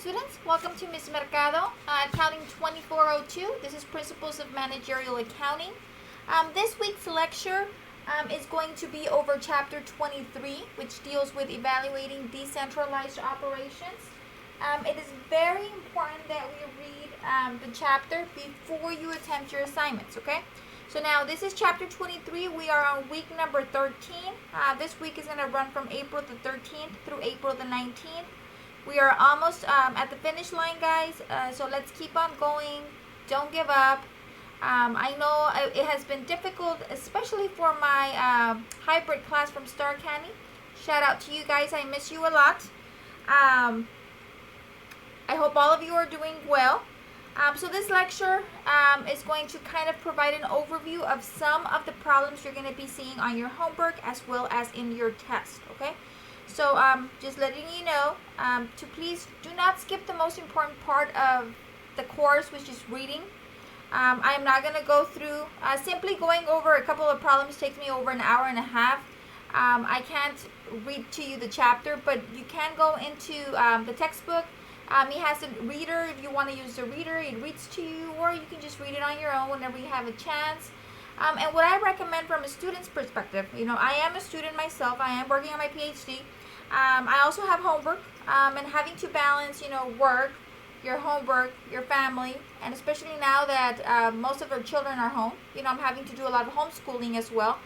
students, welcome to Ms. Mercado, Accounting 2402. This is Principles of Managerial Accounting. This week's lecture is going to be over Chapter 23, which deals with evaluating decentralized operations. It is very important that we read the chapter before you attempt your assignments, okay? So now this is Chapter 23. We are on week number 13. This week is going to run from April the 13th through April the 19th. We are almost at the finish line, guys, so let's keep on going. Don't give up. I know it has been difficult, especially for my hybrid class from Star County. Shout out to you guys. I miss you a lot. I hope all of you are doing well. So this lecture is going to kind of provide an overview of some of the problems you're going to be seeing on your homework as well as in your test, okay? So just letting you know to please do not skip the most important part of the course, which is reading. I'm not going to go through, simply going over a couple of problems takes me over an hour and a half. I can't read to you the chapter, but you can go into the textbook. It has a reader. If you want to use the reader, it reads to you, or you can just read it on your own whenever you have a chance. And what I recommend from a student's perspective, you know, I am a student myself. I am working on my PhD. I also have homework, and having to balance, you know, work, your homework, your family, and especially now that most of our children are home, you know, I'm having to do a lot of homeschooling as well.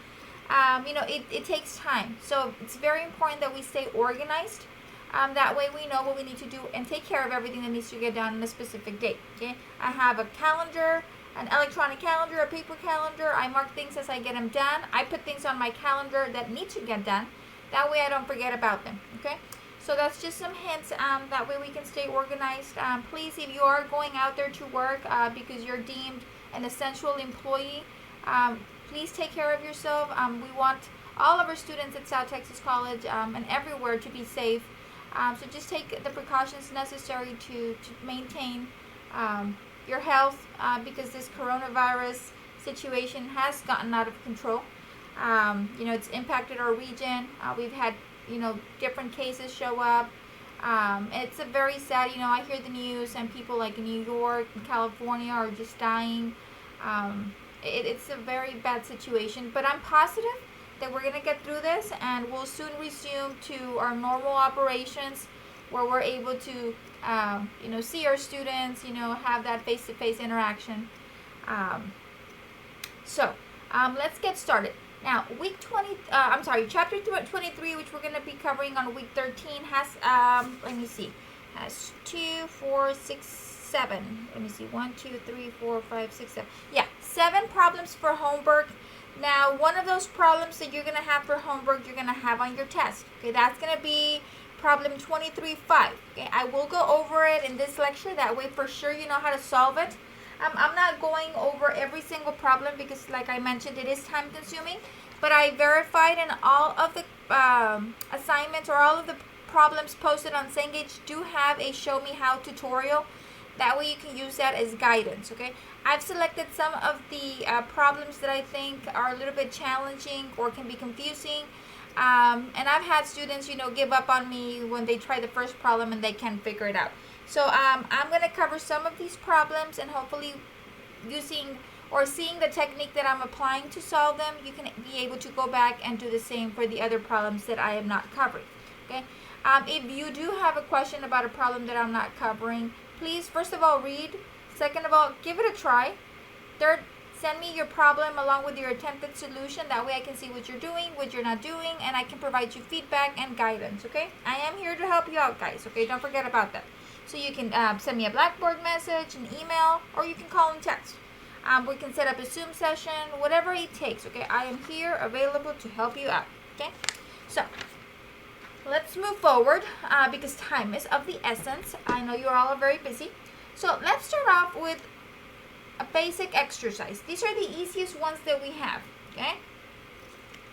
You know, it takes time. So it's very important that we stay organized. That way we know what we need to do and take care of everything that needs to get done on a specific date, okay? I have a calendar, an electronic calendar, a paper calendar. I mark things as I get them done. I put things on my calendar that need to get done. That way I don't forget about them, okay? So that's just some hints. That way we can stay organized. Please, if you are going out there to work because you're deemed an essential employee, please take care of yourself. We want all of our students at South Texas College and everywhere to be safe. So just take the precautions necessary to maintain your health because this coronavirus situation has gotten out of control. You know, it's impacted our region. We've had, you know, different cases show up. It's a very sad, you know, I hear the news and people like in New York and California are just dying. It's a very bad situation, but I'm positive that we're going to get through this and we'll soon resume to our normal operations where we're able to, you know, see our students, you know, have that face-to-face interaction. So let's get started. Now, chapter 23, which we're going to be covering on week 13, has, let me see, has 2, 4, 6, 7. Let me see, 1, 2, 3, 4, 5, 6, 7. Yeah, 7 problems for homework. Now, one of those problems that you're going to have for homework, you're going to have on your test. Okay, that's going to be problem 23-5. Okay, I will go over it in this lecture. That way, for sure, you know how to solve it. I'm not going over every single problem because, like I mentioned, it is time consuming. But I verified in all of the assignments or all of the problems posted on Cengage do have a show me how tutorial. That way you can use that as guidance, okay? I've selected some of the problems that I think are a little bit challenging or can be confusing. And I've had students, you know, give up on me when they try the first problem and they can't figure it out. So I'm going to cover some of these problems and hopefully using or seeing the technique that I'm applying to solve them, you can be able to go back and do the same for the other problems that I am not covering, okay? If you do have a question about a problem that I'm not covering, please, first of all, read. Second of all, give it a try. Third, send me your problem along with your attempted solution. That way I can see what you're doing, what you're not doing, and I can provide you feedback and guidance, okay? I am here to help you out, guys, okay? Don't forget about that. So you can send me a Blackboard message, an email, or you can call and text. We can set up a Zoom session, whatever it takes, okay? I am here available to help you out, okay? So let's move forward because time is of the essence. I know you're all very busy. So let's start off with a basic exercise. These are the easiest ones that we have, okay?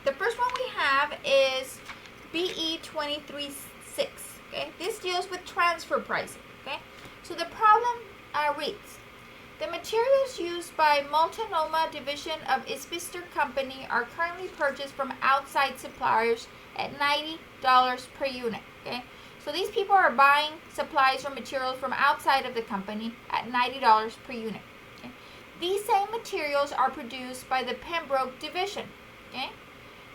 The first one we have is BE 23-6, okay? This deals with transfer pricing, okay? So the problem reads, the materials used by Multnomah Division of Isbister Company are currently purchased from outside suppliers at $90 per unit, okay? So these people are buying supplies or materials from outside of the company at $90 per unit. Okay? These same materials are produced by the Pembroke division. Okay?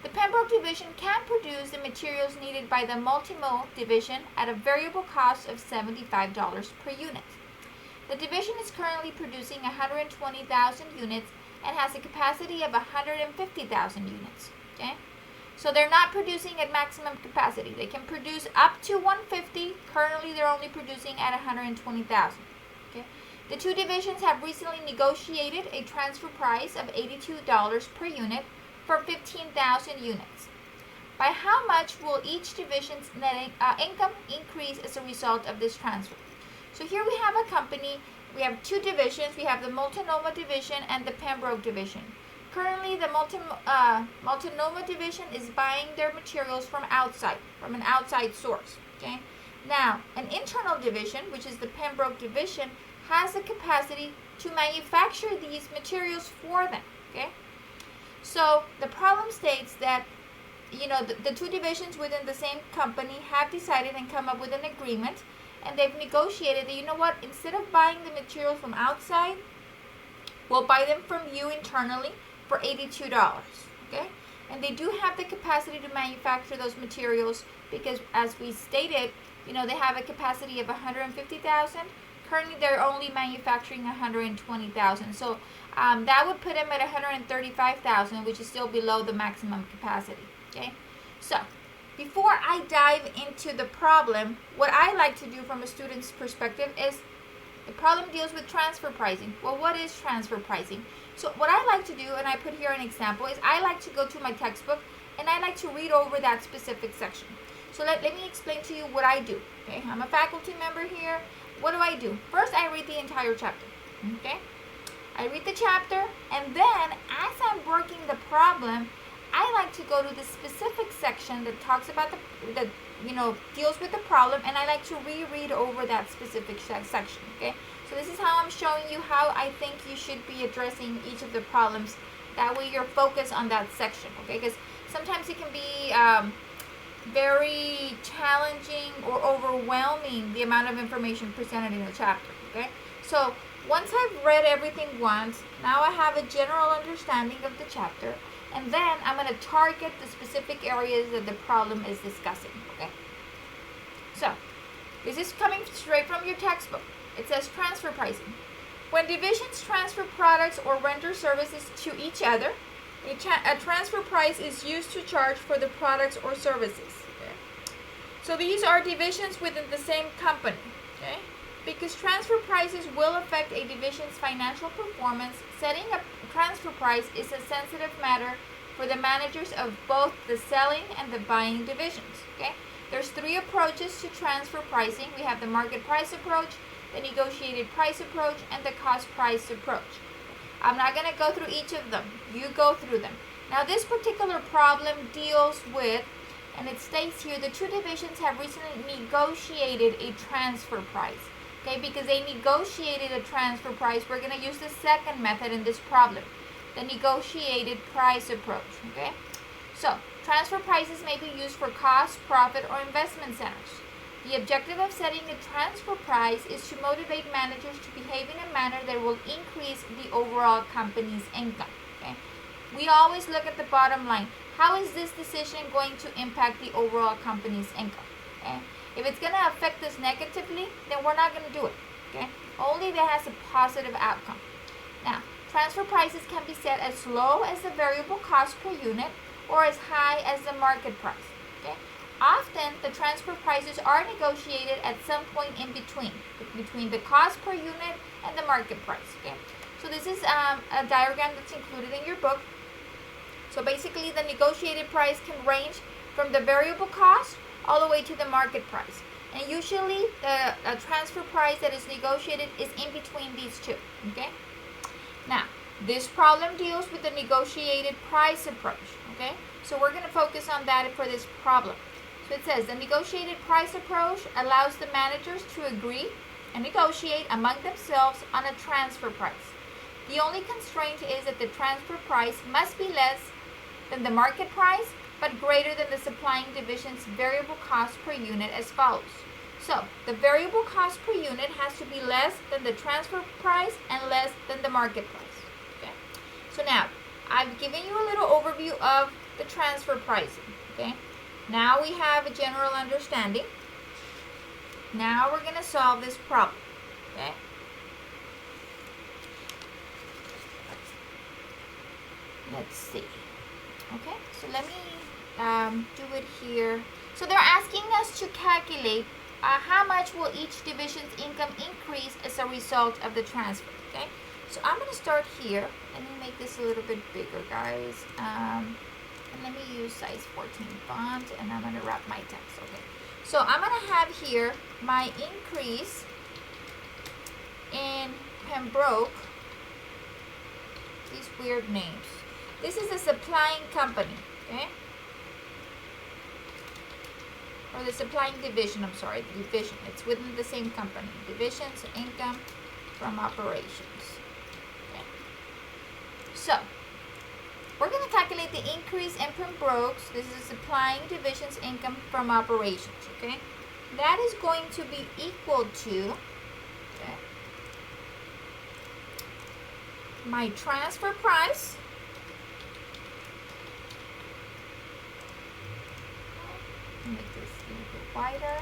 The Pembroke division can produce the materials needed by the Memo division at a variable cost of $75 per unit. The division is currently producing 120,000 units and has a capacity of 150,000 units. Okay? So they're not producing at maximum capacity. They can produce up to 150. Currently, they're only producing at 120,000. Okay? The two divisions have recently negotiated a transfer price of $82 per unit for 15,000 units. By how much will each division's net income increase as a result of this transfer? So here we have a company. We have two divisions. We have the Multnomah division and the Pembroke division. Currently, the Multnomah division is buying their materials from an outside source. Okay. Now, an internal division, which is the Pembroke division, has the capacity to manufacture these materials for them. Okay. So the problem states that, the two divisions within the same company have decided and come up with an agreement, and they've negotiated that, instead of buying the materials from outside, we'll buy them from you internally for $82. Okay? And they do have the capacity to manufacture those materials because, as we stated, they have a capacity of 150,000. Currently, they're only manufacturing 120,000. So that would put them at 135,000, which is still below the maximum capacity. Okay? So before I dive into the problem, what I like to do from a student's perspective is the problem deals with transfer pricing. Well, what is transfer pricing? So what I like to do, and I put here an example, is I like to go to my textbook and I like to read over that specific section. So let me explain to you what I do. Okay, I'm a faculty member here. What do? First, I read the entire chapter. Okay, I read the chapter, and then as I'm working the problem, I like to go to the specific section that talks about deals with the problem, and I like to reread over that specific section. Okay, so this is how I'm showing you how I think you should be addressing each of the problems. That way you're focused on that section. Okay, because sometimes it can be very challenging or overwhelming, the amount of information presented in a chapter. Okay, so once I've read everything once, now I have a general understanding of the chapter, and then I'm going to target the specific areas that the problem is discussing. Okay, so this is coming straight from your textbook. It says transfer pricing. When divisions transfer products or render services to each other, a transfer price is used to charge for the products or services. Okay? So these are divisions within the same company. Okay? Because transfer prices will affect a division's financial performance, setting a transfer price is a sensitive matter for the managers of both the selling and the buying divisions. Okay? There's three approaches to transfer pricing. We have the market price approach, the negotiated price approach, and the cost price approach. I'm not going to go through each of them. You go through them. Now, this particular problem deals with, and it states here, the two divisions have recently negotiated a transfer price. Okay, because they negotiated a transfer price, we're going to use the second method in this problem, the negotiated price approach. Okay, so transfer prices may be used for cost, profit, or investment centers. The objective of setting the transfer price is to motivate managers to behave in a manner that will increase the overall company's income. Okay? We always look at the bottom line. How is this decision going to impact the overall company's income? Okay? If it's going to affect us negatively, then we're not going to do it. Okay? Only if it has a positive outcome. Now, transfer prices can be set as low as the variable cost per unit or as high as the market price. Okay? Often, the transfer prices are negotiated at some point in between the cost per unit and the market price. Okay, so this is a diagram that's included in your book. So basically, the negotiated price can range from the variable cost all the way to the market price. And usually, the transfer price that is negotiated is in between these two. Okay. Now, this problem deals with the negotiated price approach. Okay, so we're going to focus on that for this problem. So it says the negotiated price approach allows the managers to agree and negotiate among themselves on a transfer price. The only constraint is that the transfer price must be less than the market price but greater than the supplying division's variable cost per unit as follows. So the variable cost per unit has to be less than the transfer price and less than the market price. Okay. So now I've given you a little overview of the transfer pricing. Okay. Now we have a general understanding. Now we're going to solve this problem. Okay. Let's see. Okay, so let me do it here. So they're asking us to calculate how much will each division's income increase as a result of the transfer. Okay, so I'm going to start here. Let me make this a little bit bigger, guys. And let me use size 14 font, and I'm going to wrap my text. Okay, so I'm going to have here my increase in Pembroke. These weird names. This is a supplying company, okay? Or the supplying division, I'm sorry, the division. It's within the same company. Division's income from operations. Okay. So, we're going to calculate the increase in Pembroke's. This is a supplying division's income from operations, okay? That is going to be equal to, okay, my transfer price, make this a little bit wider,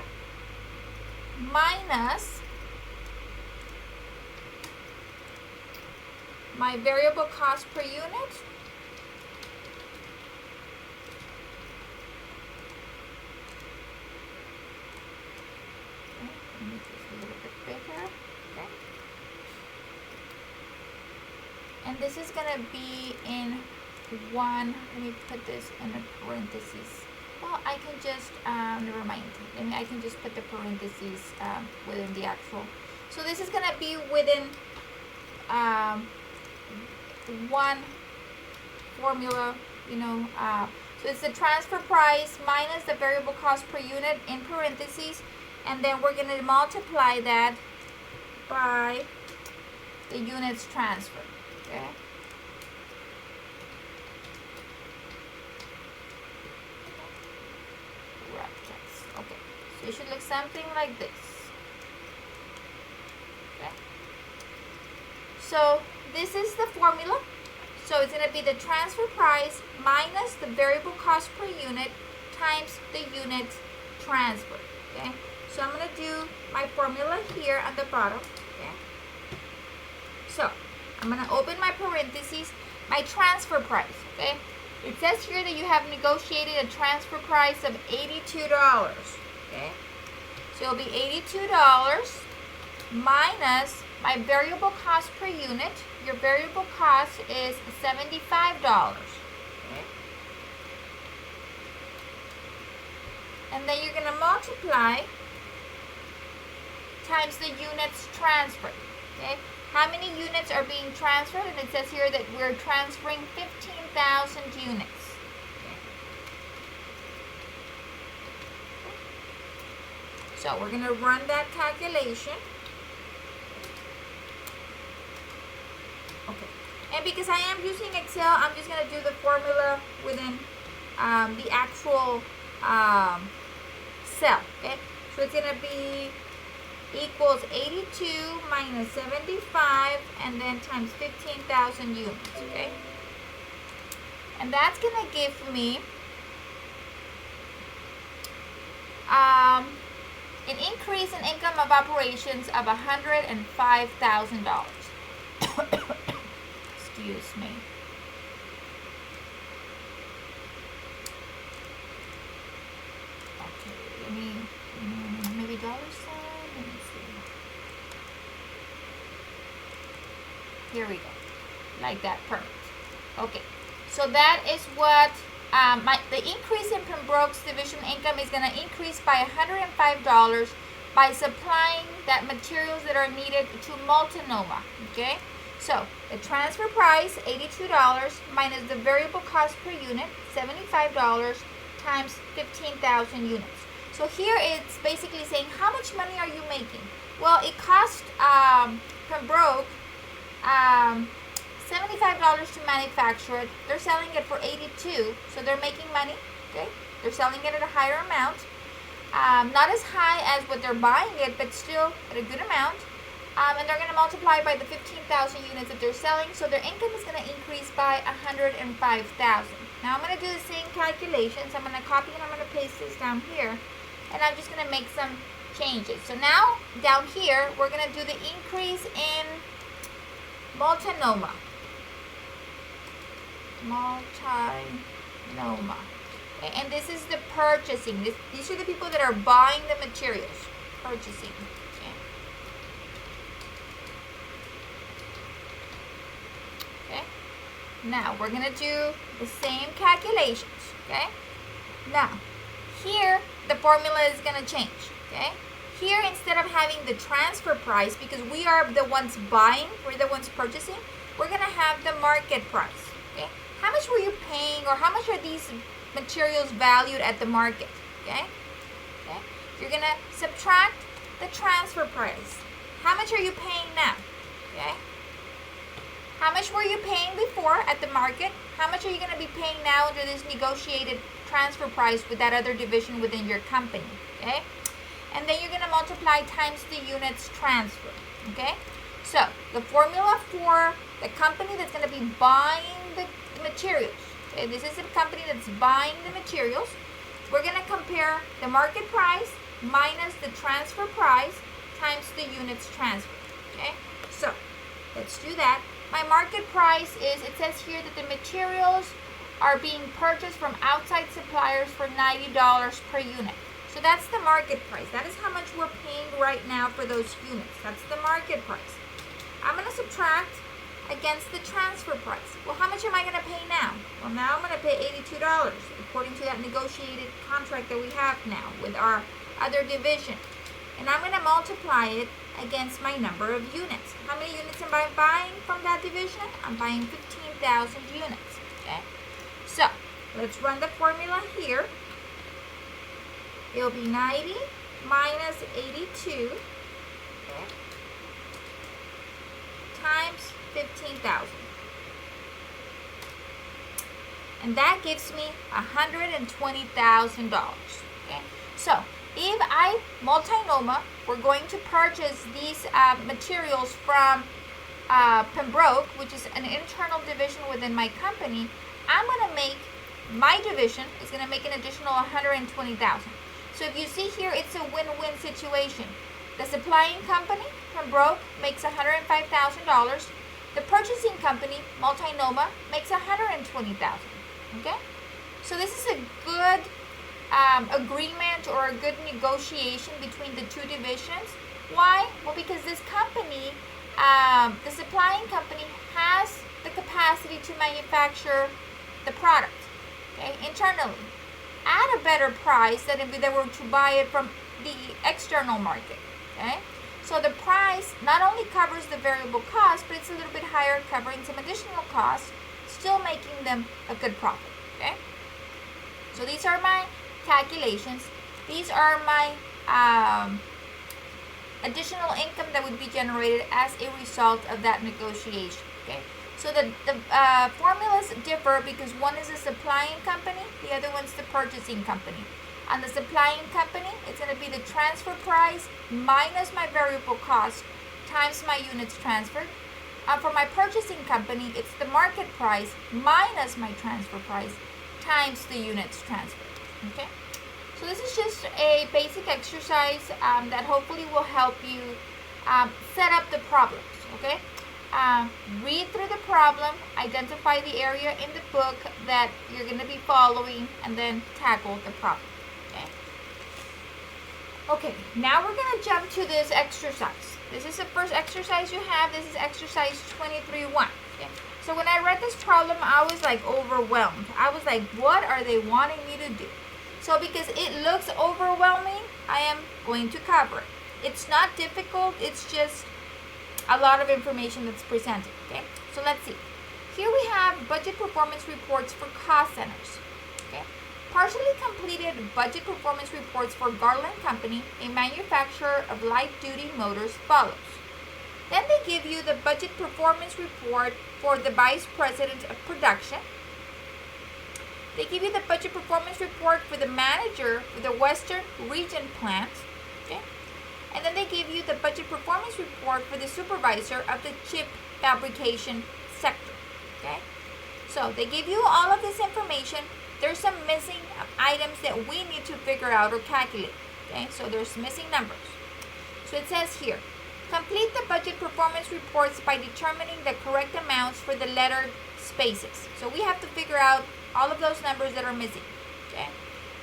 minus my variable cost per unit, make this a little bit bigger, okay, and this is going to be in one, let me put this in a parentheses. Well, I can just, never mind. I can just put the parentheses within the actual. So this is going to be within one formula, you know. So it's the transfer price minus the variable cost per unit in parentheses. And then we're going to multiply that by the units transferred. Okay. Okay, so it should look something like this. Okay. So this is the formula. So it's going to be the transfer price minus the variable cost per unit times the unit transferred. Okay. So I'm going to do my formula here at the bottom. Okay. So I'm going to open my parentheses, my transfer price. Okay. It says here that you have negotiated a transfer price of $82. Okay. So it'll be $82 minus my variable cost per unit. Your variable cost is $75. Okay. And then you're going to multiply times the units transferred. Okay. How many units are being transferred? And it says here that we're transferring 15,000 units. Okay. So we're going to run that calculation. Okay. And because I am using Excel, I'm just going to do the formula within the actual cell. Okay. So it's going to be equals 82 minus 75 and then times 15,000 units, okay? And that's going to give me an increase in income of operations of $105,000. Excuse me. Okay, let me, maybe dollar sign. Here we go, like that, perfect. Okay, so that is what the increase in Pembroke's division income is going to increase by $105 by supplying that materials that are needed to Multnomah. Okay, so the transfer price $82 minus the variable cost per unit $75 times 15,000 units. So here it's basically saying how much money are you making? Well, it cost Pembroke $75 to manufacture it. They're selling it for $82, so they're making money. Okay, they're selling it at a higher amount. Not as high as what they're buying it, but still at a good amount. And they're going to multiply by the 15,000 units that they're selling, so their income is going to increase by 105,000. Now I'm going to do the same calculations. I'm going to copy and I'm going to paste this down here, and I'm just going to make some changes. So now down here we're going to do the increase in multinoma. Okay, and this is the purchasing. These are the people that are buying the materials. Purchasing. Okay. Now we're going to do the same calculations. Okay. Now here the formula is going to change. Okay. Here, instead of having the transfer price, because we are the ones buying, we're the ones purchasing, we're going to have the market price. Okay. How much were you paying, or how much are these materials valued at the market? Okay. Okay. You're going to subtract the transfer price. How much are you paying now? Okay. How much were you paying before at the market? How much are you going to be paying now under this negotiated transfer price with that other division within your company? Okay. And then you're going to multiply times the units transferred. Okay. So the formula for the company that's going to be buying the materials. Okay, this is a company that's buying the materials. We're going to compare the market price minus the transfer price times the units transferred. Okay, so let's do that. My market price is, it says here that the materials are being purchased from outside suppliers for $90 per unit. So that's the market price. That is how much we're paying right now for those units. That's the market price. I'm going to subtract against the transfer price. Well, how much am I going to pay now? Well, now I'm going to pay $82 according to that negotiated contract that we have now with our other division. And I'm going to multiply it against my number of units. How many units am I buying from that division? I'm buying 15,000 units. Okay. So let's run the formula here. It'll be 90 minus 82, okay, times 15,000. And that gives me $120,000. Okay. So if I multinoma, we're going to purchase these materials from Pembroke, which is an internal division within my company. I'm going to make, my division is going to make an additional $120,000. So if you see here, it's a win-win situation. The supplying company, Pembroke, makes $105,000. The purchasing company, Multinoma, makes $120,000. Okay? So this is a good agreement or a good negotiation between the two divisions. Why? Well, because this company, the supplying company, has the capacity to manufacture the product, okay, internally at a better price than if they were to buy it from the external market. Okay, so the price not only covers the variable cost, but it's a little bit higher, covering some additional costs, still making them a good profit. Okay, so these are my calculations. These are my additional income that would be generated as a result of that negotiation. Okay, so the formulas differ because one is a supplying company, the other one's the purchasing company. On the supplying company, it's going to be the transfer price minus my variable cost times my units transferred. For my purchasing company, it's the market price minus my transfer price times the units transferred. Okay, so this is just a basic exercise that hopefully will help you set up the problems. Okay, read through the problem, identify the area in the book that you're going to be following, and then tackle the problem. Okay, now we're going to jump to this exercise. This is the first exercise you have. This is exercise 23-1. Okay. So when I read this problem, I was like overwhelmed. I was like, what are they wanting me to do? So because it looks overwhelming, I am going to cover it. It's not difficult. It's just a lot of information that's presented. Okay, so let's see. Here we have budget performance reports for cost centers. Okay. Partially completed budget performance reports for Garland Company, a manufacturer of light-duty motors, follows. Then they give you the budget performance report for the Vice President of Production. They give you the budget performance report for the manager for the Western Region plant. Okay? And then they give you the budget performance report for the supervisor of the chip fabrication sector. Okay? So they give you all of this information. There's some missing items that we need to figure out or calculate. Okay? So there's missing numbers. So it says here, complete the budget performance reports by determining the correct amounts for the lettered spaces. So we have to figure out all of those numbers that are missing. Okay?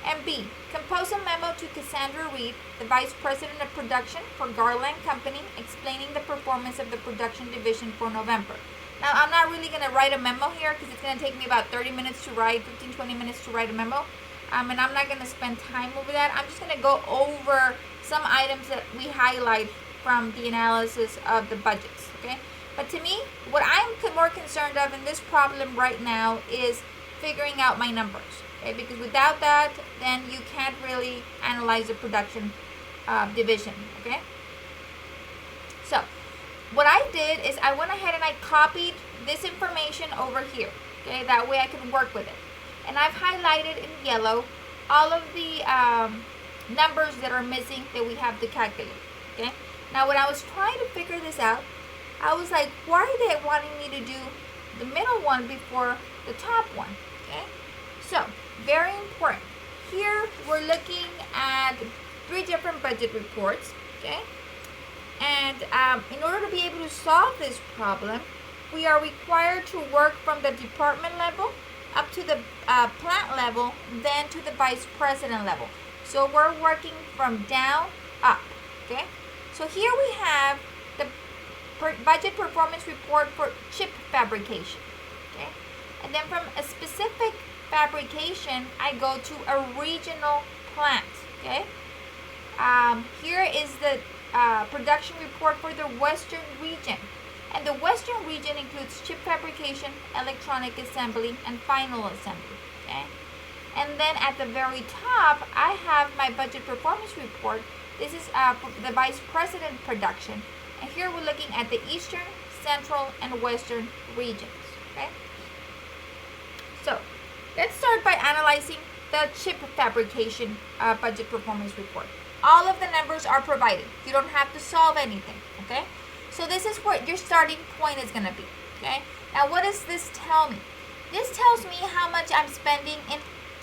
And B, compose a memo to Cassandra Reed, the Vice President of Production for Garland Company, explaining the performance of the production division for November. Now, I'm not really going to write a memo here because it's going to take me about 30 minutes to write, 15, 20 minutes to write a memo. And I'm not going to spend time over that. I'm just going to go over some items that we highlight from the analysis of the budgets, okay? But to me, what I'm more concerned of in this problem right now is figuring out my numbers, okay? Because without that, then you can't really analyze the production division, okay? So, what I did is I went ahead and I copied this information over here, okay? That way I can work with it. And I've highlighted in yellow all of the numbers that are missing that we have to calculate, okay? Now, when I was trying to figure this out, I was like, why are they wanting me to do the middle one before the top one, okay? So, very important. Here, we're looking at 3 different budget reports, okay? And in order to be able to solve this problem, we are required to work from the department level up to the plant level, then to the vice president level. So we're working from down up, okay? So here we have the budget performance report for chip fabrication, okay? And then from a specific fabrication, I go to a regional plant, okay? Here is the production report for the Western region. And the Western region includes chip fabrication, electronic assembly, and final assembly, okay? And then at the very top, I have my budget performance report. This is the Vice President production. And here we're looking at the Eastern, Central, and Western regions, okay? So, let's start by analyzing the chip fabrication budget performance report. All of the numbers are provided. You don't have to solve anything, okay? So this is what your starting point is going to be, okay? Now, what does this tell me? This tells me how much I'm spending in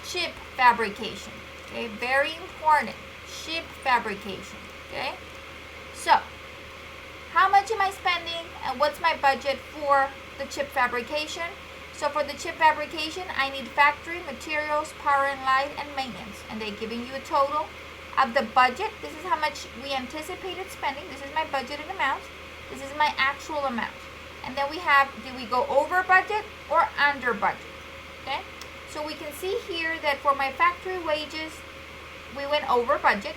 chip fabrication, okay? Very important, chip fabrication, okay? So, how much am I spending and what's my budget for the chip fabrication? So for the chip fabrication, I need factory, materials, power and light, and maintenance. And they're giving you a total of the budget. This is how much we anticipated spending. This is my budgeted amount. This is my actual amount. And then we have, did we go over budget or under budget? Okay? So we can see here that for my factory wages, we went over budget.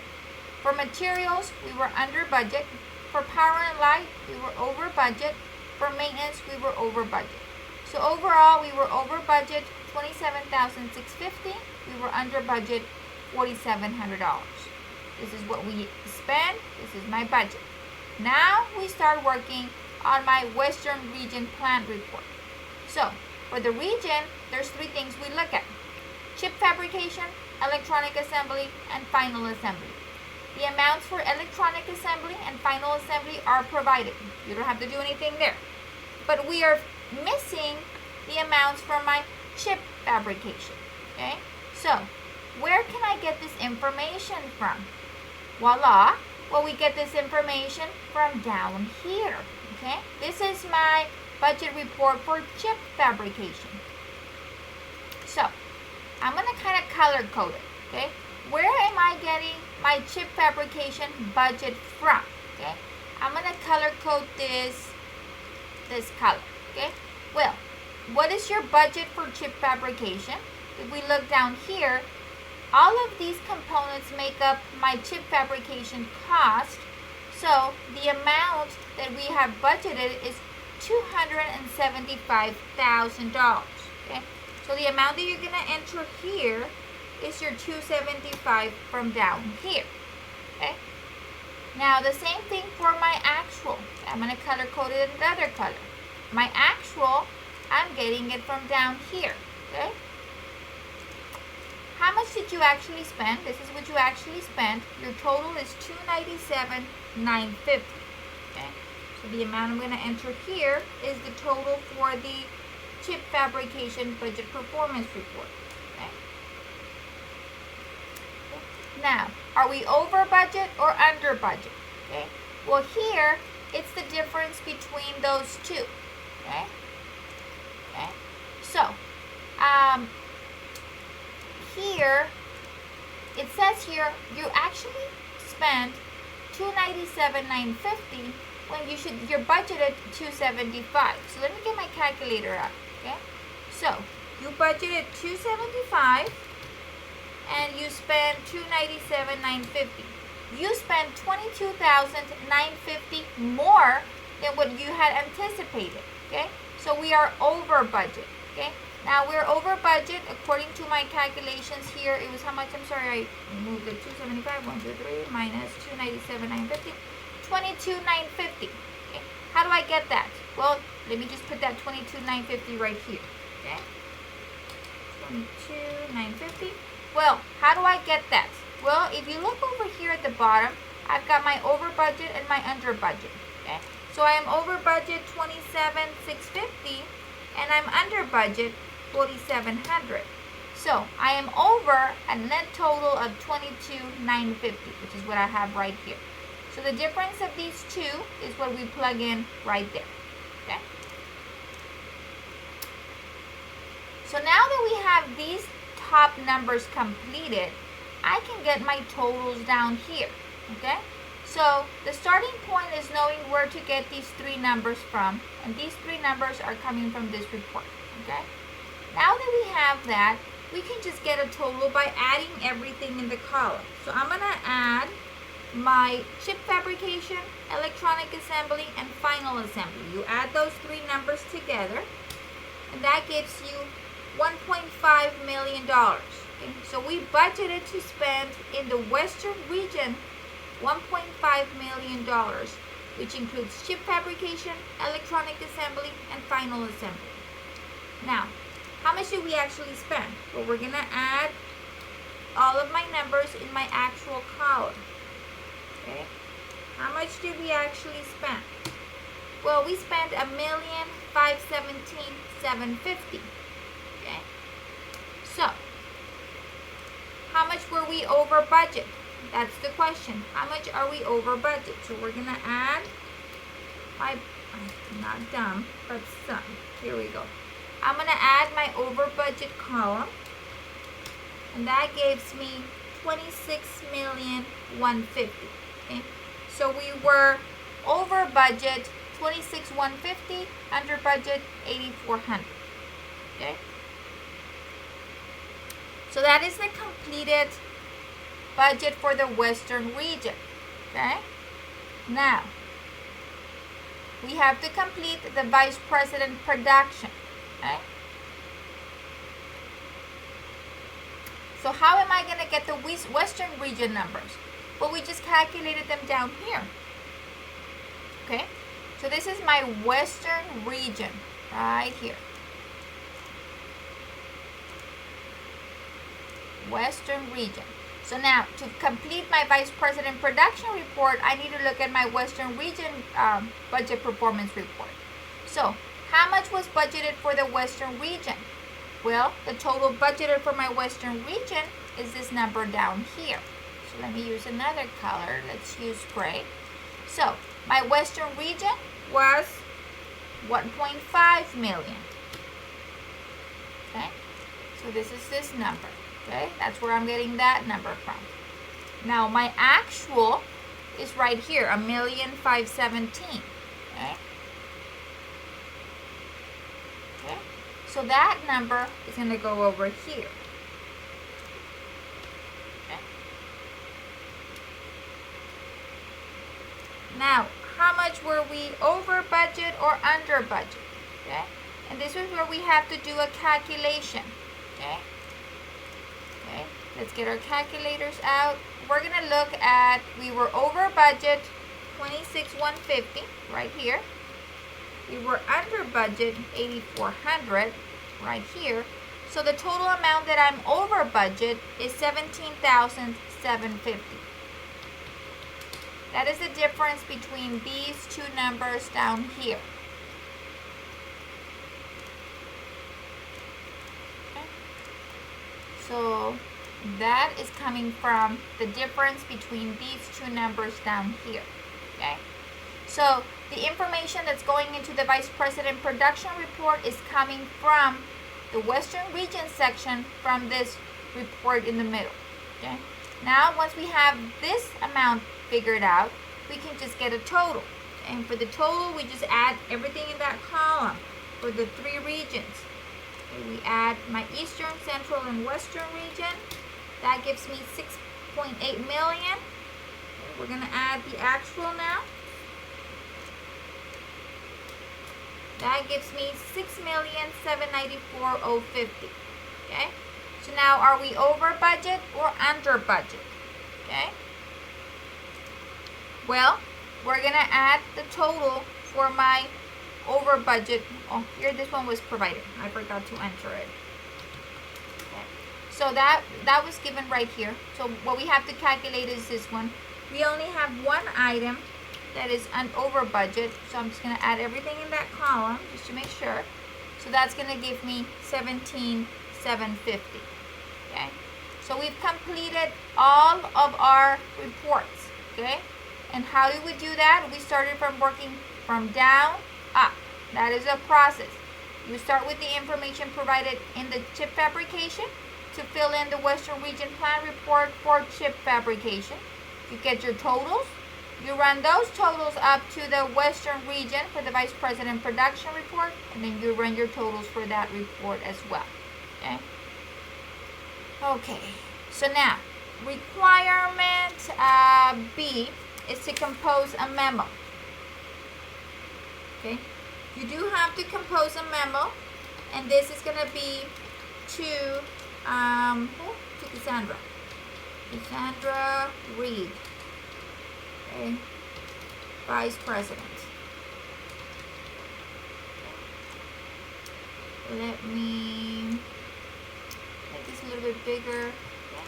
For materials, we were under budget. For power and light, we were over budget. For maintenance, we were over budget. So overall, we were over budget $27,650. We were under budget $4,700. This is what we spent. This is my budget. Now we start working on my Western region plant report. So for the region, there's 3 things we look at: chip fabrication, electronic assembly, and final assembly. The amounts for electronic assembly and final assembly are provided. You don't have to do anything there. But we are missing the amounts for my chip fabrication. Okay? So where can I get this information from? Voila! Well, we get this information from down here, okay? This is my budget report for chip fabrication. So, I'm going to kind of color code it, okay? Where am I getting my chip fabrication budget from, okay? I'm going to color code this color, okay? Well, what is your budget for chip fabrication? If we look down here, all of these components make up my chip fabrication cost. So the amount that we have budgeted is $275,000. Okay? So the amount that you're going to enter here is your $275,000 from down here. Okay? Now the same thing for my actual. I'm going to color code it in another color. My actual, I'm getting it from down here. Okay? how much did you actually spend? This is what you actually spent. Your total is $297,950. Okay, so the amount I'm going to enter here is the total for the chip fabrication budget performance report. Okay. Now, are we over budget or under budget? Okay. Well, here it's the difference between those two. Okay. Okay. So, here it says here you actually spent $297,950 when you're budgeted $275. So let me get my calculator out. Okay, so you budgeted $275 and you spent $297,950. You spent $22,950 more than what you had anticipated. Okay, so we are over budget. Okay, now we're over budget according to my calculations here. It was how much? I'm sorry, I moved it. 275, 1, 2, 3 minus 297,950, 22,950. Okay, how do I get that? Well, let me just put that 22,950 right here. Okay, 22,950. Well, how do I get that? Well, if you look over here at the bottom, I've got my over budget and my under budget. Okay, so I am over budget 27,650, and I'm under budget 4,700. So I am over a net total of 22,950, which is what I have right here. So the difference of these two is what we plug in right there. Okay. So now that we have these top numbers completed, I can get my totals down here. Okay. So the starting point is knowing where to get these three numbers from, and these three numbers are coming from this report. Okay. Now that we have that, we can just get a total by adding everything in the column. So I'm going to add my chip fabrication, electronic assembly, and final assembly. You add those three numbers together, and that gives you $1.5 million. Okay? So we budgeted to spend in the Western region $1.5 million, which includes chip fabrication, electronic assembly, and final assembly. Now, how much did we actually spend? Well, we're going to add all of my numbers in my actual column. Okay. How much did we actually spend? Well, we spent $1,517,750. Okay. So, how much were we over budget? That's the question. How much are we over budget? So we're gonna add my, not dumb, but some. Here we go. I'm gonna add my over budget column, and that gives me $26,150,000. Okay, so we were over budget $26,150,000, under budget $8,400,000. Okay, so that is the completed budget for the Western region. Okay, now we have to complete the Vice President production. Okay, so how am I going to get the Western region numbers? Well, we just calculated them down here. Okay, so this is my Western region right here. Western region. So now, to complete my Vice President production report, I need to look at my Western region budget performance report. So, how much was budgeted for the Western region? Well, the total budgeted for my Western region is this number down here. So let me use another color. Let's use gray. So my Western region was 1.5 million. Okay, so this is this number. Okay, that's where I'm getting that number from. Now my actual is right here, 1,517,000. Okay. Okay, so that number is going to go over here. Okay. Now, how much were we over budget or under budget? Okay, and this is where we have to do a calculation. Okay. Okay, let's get our calculators out. We're going to look at, we were over budget $26,150 right here. We were under budget $8,400 right here. So the total amount that I'm over budget is $17,750. That is the difference between these two numbers down here. Okay. So that is coming from the difference between these two numbers down here. Okay. So the information that's going into the Vice President Production Report is coming from the Western Region section from this report in the middle. Okay. Now, once we have this amount figured out, we can just get a total. And for the total, we just add everything in that column for the three regions. Okay, we add my Eastern, Central, and Western region. That gives me 6.8 million. Okay, we're going to add the actual now. That gives me 6,794,050. Okay. So now, are we over budget or under budget? Okay. Well, we're gonna add the total for my over budget. Oh, here this one was provided. I forgot to enter it. Okay. So that was given right here. So what we have to calculate is this one. We only have one item that is an over budget. So I'm just gonna add everything in that column just to make sure. So that's gonna give me 17,750. Okay. So we've completed all of our reports. Okay. And how do we do that? We started from working from down up. That is a process. You start with the information provided in the chip fabrication to fill in the Western Region Plan Report for chip fabrication. You get your totals. You run those totals up to the Western Region for the Vice President Production Report, and then you run your totals for that report as well. Okay. Okay. So now, requirement B is to compose a memo. Okay. You do have to compose a memo, and this is going to be to Cassandra. Cassandra Reed. Okay. Vice President. Okay. Let me make this a little bit bigger. Okay.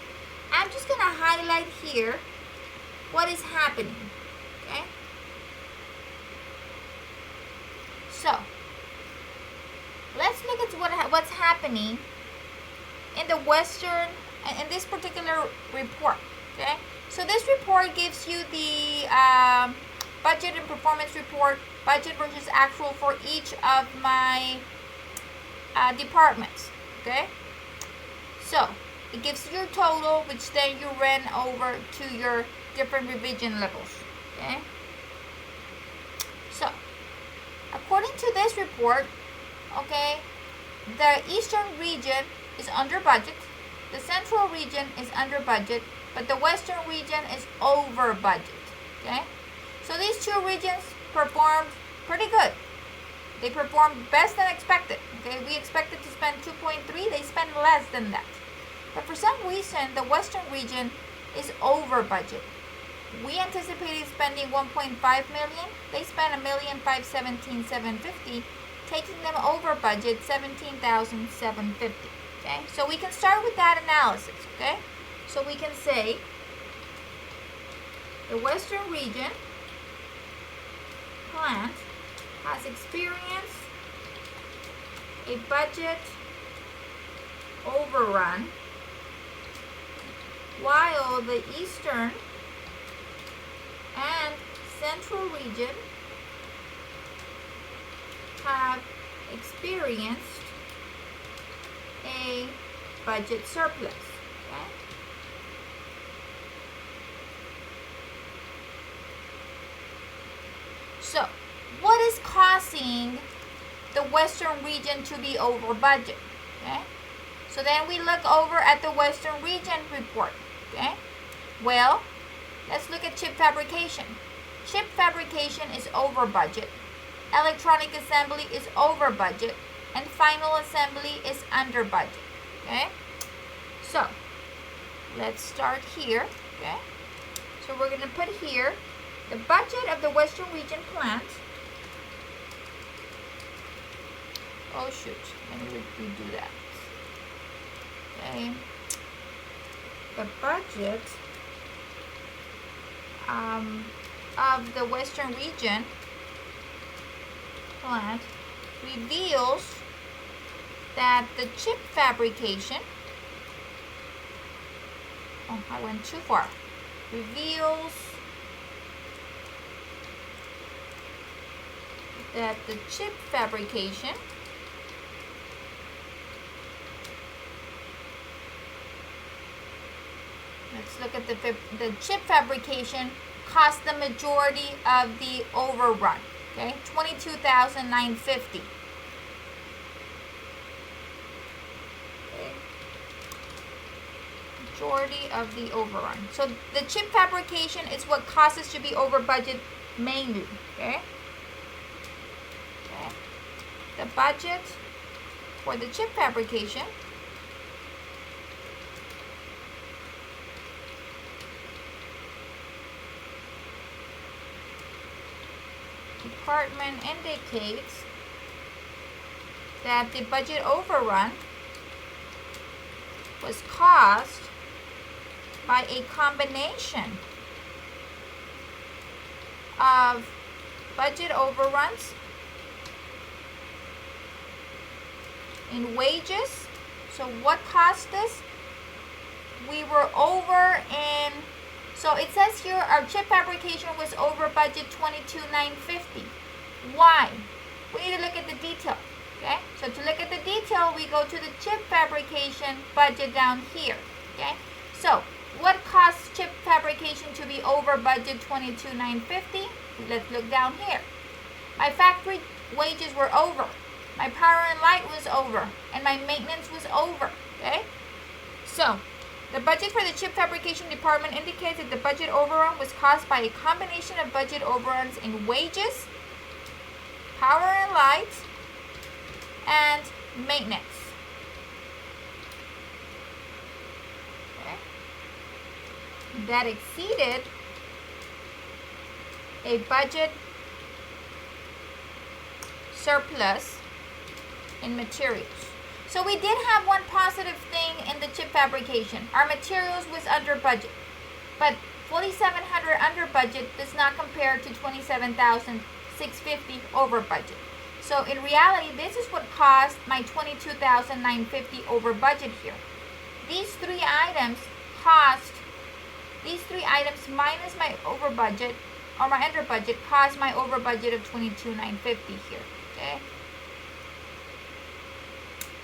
I'm just going to highlight here what is happening. Okay. So let's look at what's happening in the Western, in this particular report. Okay. So this report gives you the budget and performance report, budget versus actual for each of my departments. Okay. So it gives you your total, which then you run over to your different revision levels. Okay. So according to this report, okay, the Eastern region is under budget, the Central region is under budget, but the Western region is over budget. Okay. So these two regions performed pretty good. They performed best than expected. Okay. We expected to spend 2.3, they spent less than that. But for some reason, the Western region is over budget. We anticipated spending 1.5 million. They spent $1,517,750, taking them over budget 17,750. Okay, so we can start with that analysis. Okay, so we can say the Western region plant has experienced a budget overrun, while the Eastern and Central region have experienced a budget surplus. Okay? So, what is causing the Western region to be over budget? Okay? So then we look over at the Western region report. Okay? Well, let's look at chip fabrication. Chip fabrication is over budget. Electronic assembly is over budget. And final assembly is under budget. Okay? So, let's start here. Okay? So we're going to put here the budget of the Western region plant. Oh shoot, let me redo that. Okay. The budget of the Western Region plant reveals that the chip fabrication, oh, I went too far, reveals that the chip fabrication let's look at the chip fabrication cost the majority of the overrun. Okay, $22,950. Okay. Majority of the overrun. So the chip fabrication is what causes to be over budget mainly. Okay. Okay. The budget for the chip fabrication department indicates that the budget overrun was caused by a combination of budget overruns in wages. So what caused this? We were over in, so it says here our chip fabrication was over budget $22,950. Why? We need to look at the detail. Okay? So to look at the detail, we go to the chip fabrication budget down here. Okay? So what caused chip fabrication to be over budget $22,950? Let's look down here. My factory wages were over. My power and light was over. And my maintenance was over. Okay? So the budget for the chip fabrication department indicates that the budget overrun was caused by a combination of budget overruns in wages, power and light, and maintenance. Okay. That exceeded a budget surplus in materials. So we did have one positive thing in the chip fabrication. Our materials was under budget. But 4,700 under budget does not compare to 27,650 over budget. So in reality, this is what caused my 22,950 over budget here. These three items minus my over budget or my under budget caused my over budget of 22,950 here. Okay.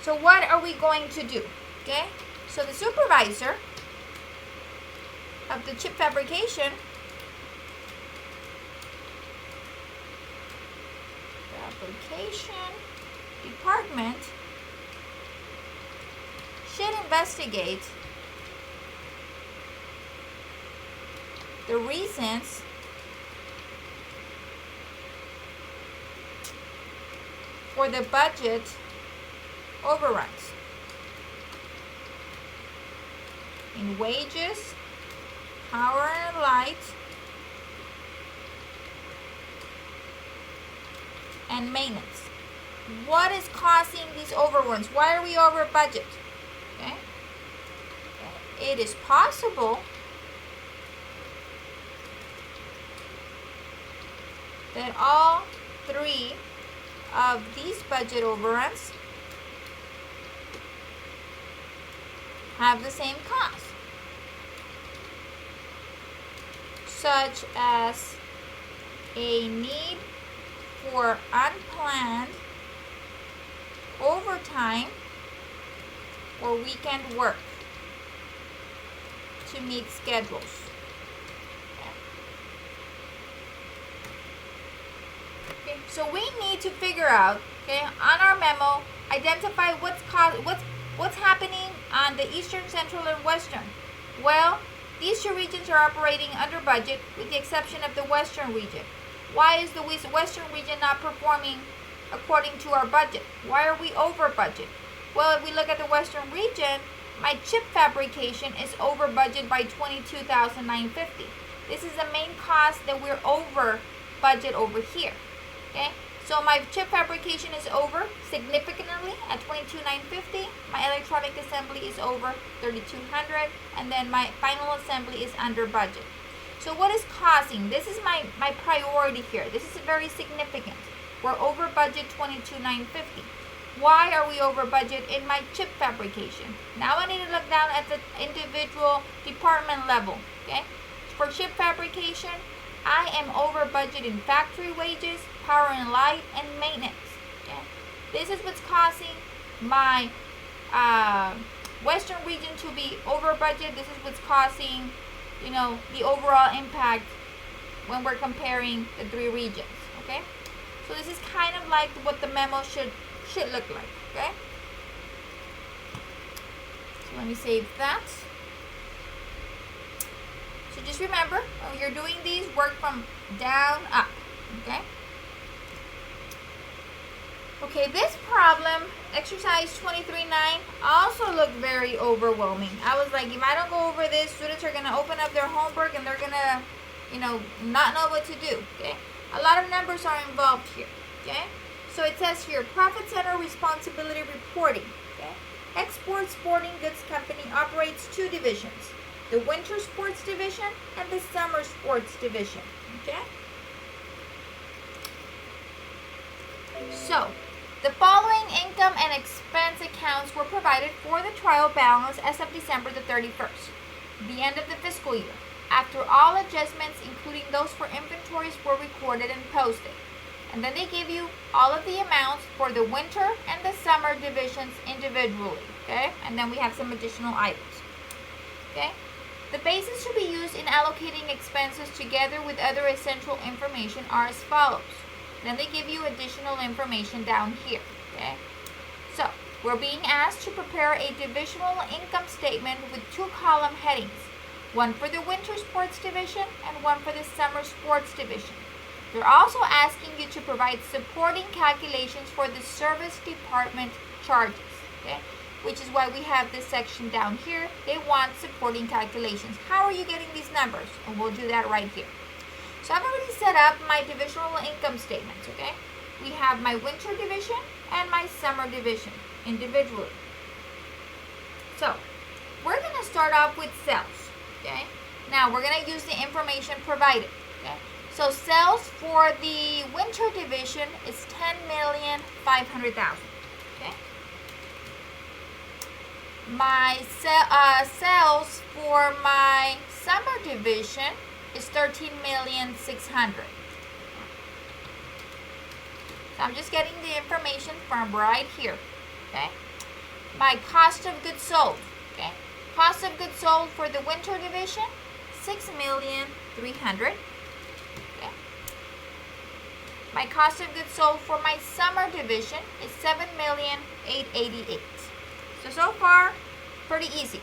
So what are we going to do? Okay. So the supervisor of the chip fabrication department should investigate the reasons for the budget overruns in wages, power and light, and maintenance. What is causing these overruns? Why are we over budget? Okay. It is possible that all three of these budget overruns have the same cost, such as a need for unplanned overtime or weekend work to meet schedules. Okay, so we need to figure out, okay, on our memo, identify what's happening on the Eastern, Central, and Western. Well, these two regions are operating under budget with the exception of the Western region. Why is the Western region not performing according to our budget? Why are we over budget? Well, if we look at the Western region, my chip fabrication is over budget by $22,950. This is the main cost that we're over budget over here. Okay, So my chip fabrication is over significantly at $22,950. My electronic assembly is over $3,200, and then my final assembly is under budget. So what is causing? This is my priority here. This is very significant. We're over budget $22,950. Why are we over budget in my chip fabrication? Now I need to look down at the individual department level. Okay, for chip fabrication, I am over budget in factory wages, power and light, and maintenance. Okay, this is what's causing my Western region to be over budget. This is what's causing, the overall impact when we're comparing the three regions. Okay, so this is kind of like what the memo should look like. Okay, so let me save that. So just remember, when you're doing these, work from down up. Okay. Okay, this problem, exercise 23.9, also looked very overwhelming. I was like, if I don't go over this, students are going to open up their homework and they're going to, not know what to do. Okay. A lot of numbers are involved here. Okay. So it says here, profit center responsibility reporting. Okay. Export Sporting Goods Company operates two divisions, the Winter Sports Division and the Summer Sports Division. Okay. So, the following income and expense accounts were provided for the trial balance as of December the 31st, the end of the fiscal year, after all adjustments, including those for inventories, were recorded and posted. And then they give you all of the amounts for the winter and the summer divisions individually, okay? And then we have some additional items, okay? The basis to be used in allocating expenses together with other essential information are as follows. Then they give you additional information down here, okay? So, we're being asked to prepare a divisional income statement with two column headings, one for the Winter Sports Division and one for the Summer Sports Division. They're also asking you to provide supporting calculations for the service department charges, okay? Which is why we have this section down here. They want supporting calculations. How are you getting these numbers? And we'll do that right here. So I've already set up my divisional income statements, okay? We have my winter division and my summer division individually. So we're going to start off with sales, okay? Now we're going to use the information provided, okay? So sales for the winter division is $10,500,000, okay? My sales for my summer division is $13,600,000. So I'm just getting the information from right here, okay? My cost of goods sold, okay? Cost of goods sold for the winter division, $6,300,000. Okay. My cost of goods sold for my summer division is $7,888,000. So far, pretty easy.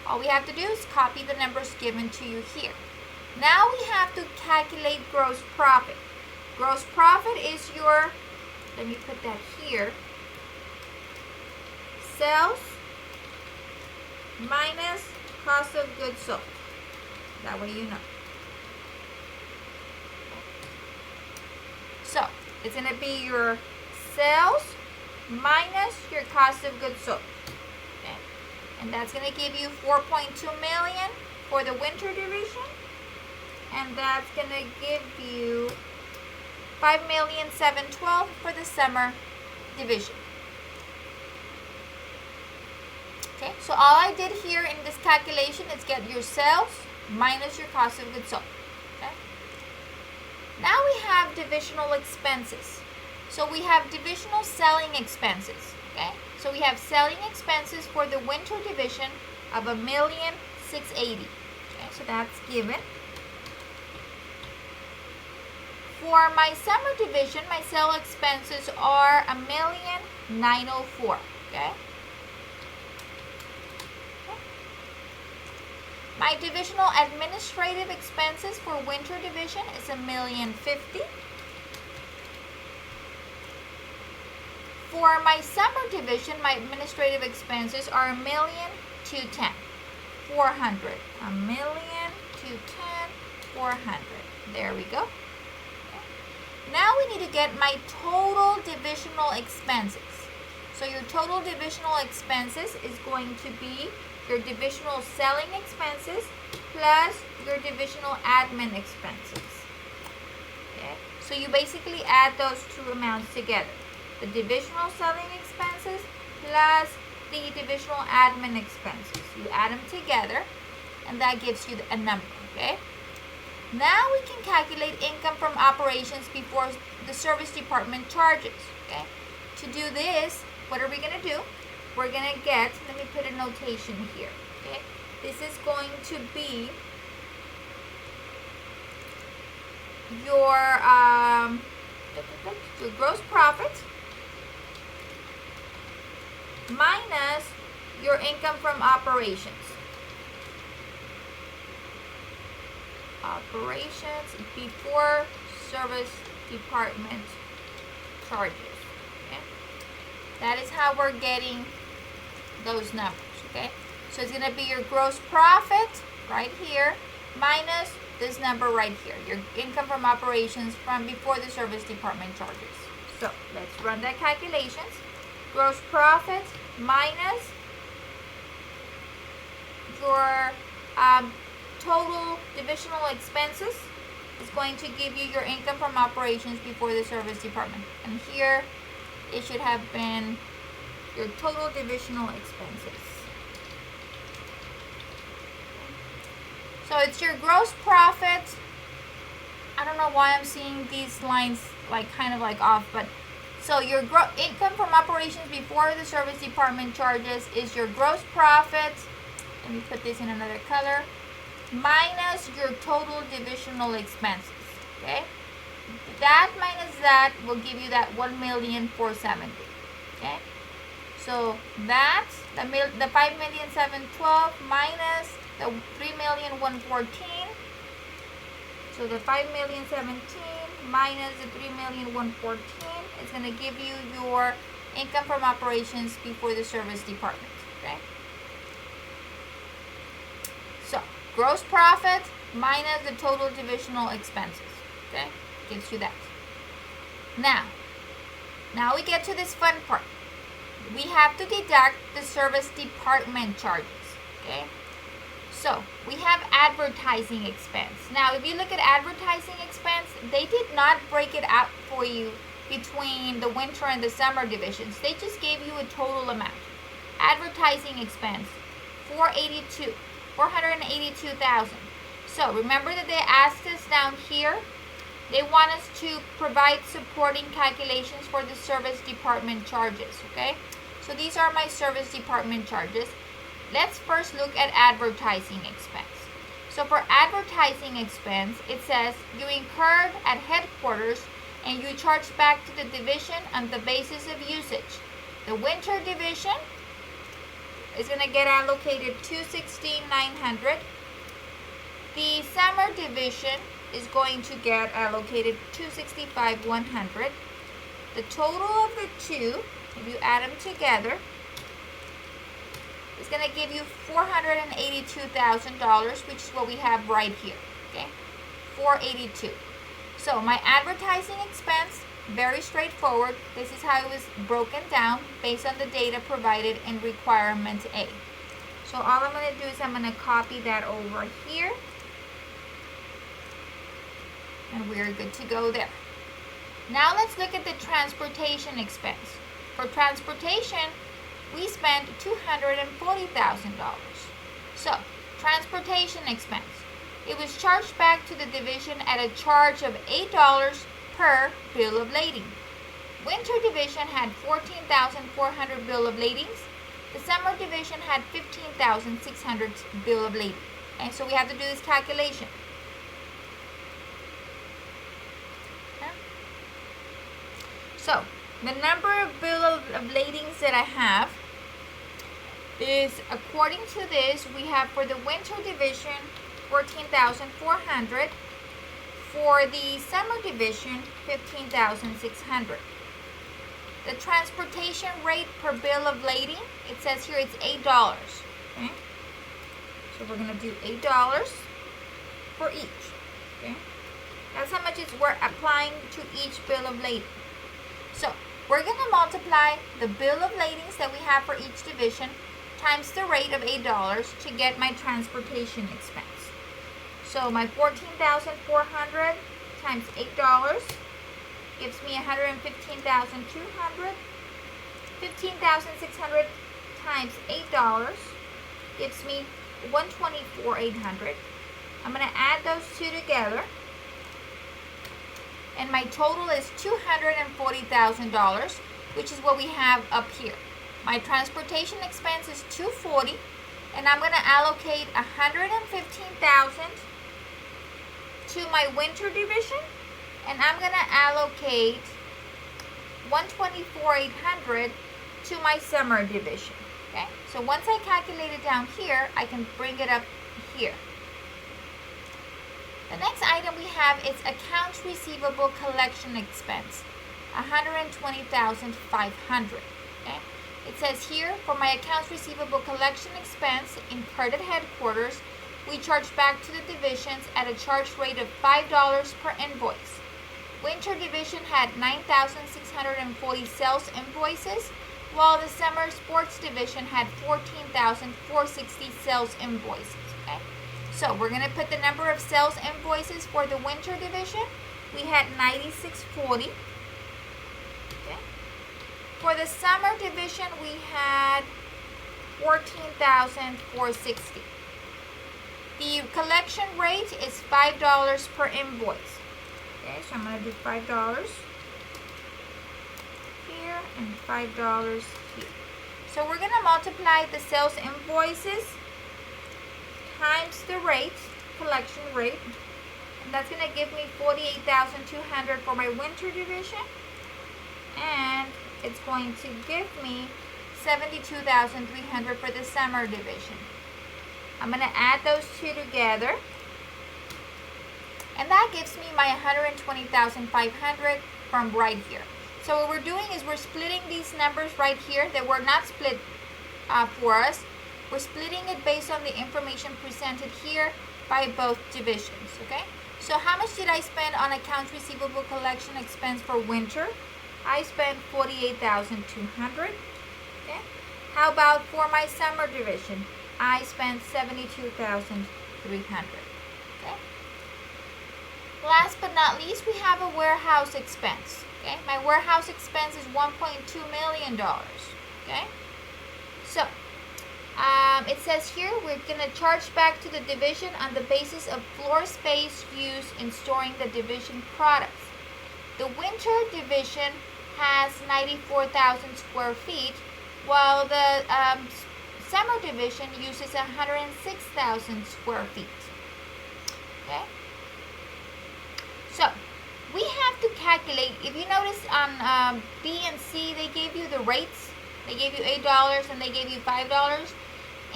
All we have to do is copy the numbers given to you here. Now we have to calculate gross profit. Gross profit is your, let me put that here, sales minus cost of goods sold. That way you know. So, it's going to be your sales minus your cost of goods sold. Okay? And that's going to give you $4.2 million for the winter division. And that's going to give you $5,712,000 for the summer division. Okay, so all I did here in this calculation is get your sales minus your cost of goods sold. Okay. Now we have divisional expenses. So we have divisional selling expenses. Okay, so we have selling expenses for the winter division of $1,680,000. Okay, so that's given. For my summer division, my sale expenses are $1,904,000. Okay. My divisional administrative expenses for winter division is $1,050,000. For my summer division, my administrative expenses are $1,210,000. $400,000. $1,210,000. $400,000. There we go. Now we need to get my total divisional expenses. So your total divisional expenses is going to be your divisional selling expenses plus your divisional admin expenses. Okay? So you basically add those two amounts together. The divisional selling expenses plus the divisional admin expenses. You add them together and that gives you a number, okay? Now we can calculate income from operations before the service department charges, okay? To do this, what are we going to do? We're going to get, let me put a notation here, okay? This is going to be your gross profit minus your income from operations. Operations before service department charges. Okay? That is how we're getting those numbers. Okay? So it's going to be your gross profit right here minus this number right here. Your income from operations from before the service department charges. So let's run that calculations. Gross profit minus your total divisional expenses is going to give you your income from operations before the service department. And here it should have been your total divisional expenses. So it's your gross profit. I don't know why I'm seeing these lines like kind of like off, but so your income from operations before the service department charges is your gross profit. Let me put this in another color. Minus your total divisional expenses. Okay? That minus that will give you that 1,470,000. Okay? So that's the 5,712,000 minus the 3,114,000. So the 5,017,000 minus the 3,114,000 is going to give you your income from operations before the service department. Okay? So gross profit minus the total divisional expenses. Okay? Gives you that. Now we get to this fun part. We have to deduct the service department charges. Okay? So we have advertising expense. Now if you look at advertising expense, they did not break it out for you between the winter and the summer divisions. They just gave you a total amount. Advertising expense, 482,000. So remember that they asked us down here, they want us to provide supporting calculations for the service department charges, okay? So these are my service department charges. Let's first look at advertising expense. So for advertising expense, it says you incurred at headquarters and you charge back to the division on the basis of usage. The winter division is going to get allocated $216,900. The summer division is going to get allocated $265,100. The total of the two, if you add them together, is going to give you $482,000, which is what we have right here. Okay, 482. So my advertising expense, very straightforward. This is how it was broken down based on the data provided in requirement A. So all I'm going to do is I'm going to copy that over here. And we're good to go there. Now let's look at the transportation expense. For transportation, we spent $240,000. So, transportation expense. It was charged back to the division at a charge of $8 per bill of lading. Winter division had 14,400 bill of ladings. The summer division had 15,600 bill of lading. And so we have to do this calculation. Okay. So, the number of bill of ladings that I have is, according to this, we have for the winter division 14,400, for the summer division 15,600. The transportation rate per bill of lading, it says here it's $8. Okay, so we're going to do $8 for each. Okay, That's how much we're applying to each bill of lading. So we're going to multiply the bill of ladings that we have for each division times the rate of $8 to get my transportation expense. So my $14,400 times $8 gives me $115,200. $15,600 times $8 gives me $124,800. I'm going to add those two together, and my total is $240,000, which is what we have up here. My transportation expense is $240,000, and I'm going to allocate $115,000 to my winter division, and I'm going to allocate $124,800 to my summer division. Okay, so once I calculate it down here, I can bring it up here. The next item we have is accounts receivable collection expense, $120,500. Okay, it says here, for my accounts receivable collection expense incurred at headquarters, we charge back to the divisions at a charge rate of $5 per invoice. Winter division had 9,640 sales invoices, while the summer sports division had 14,460 sales invoices. Okay, so we're going to put the number of sales invoices for the winter division. We had 9,640. Okay. For the summer division, we had 14,460. The collection rate is $5 per invoice. Okay, so I'm going to do $5 here and $5 here. So we're going to multiply the sales invoices times the rate, collection rate, and that's going to give me $48,200 for my winter division, and it's going to give me $72,300 for the summer division. I'm going to add those two together, and that gives me my $120,500 from right here. So what we're doing is we're splitting these numbers right here that were not split for us. We're splitting it based on the information presented here by both divisions, okay? So how much did I spend on accounts receivable collection expense for winter? I spent $48,200, okay? How about for my summer division? I spent $72,300, okay? Last but not least, we have a warehouse expense, okay? My warehouse expense is $1.2 million, okay? So, it says here we're going to charge back to the division on the basis of floor space used in storing the division products. The winter division has 94,000 square feet, while the summer division uses 106,000 square feet. Okay? So, we have to calculate, if you notice on B and C, they gave you the rates. They gave you $8 and they gave you $5.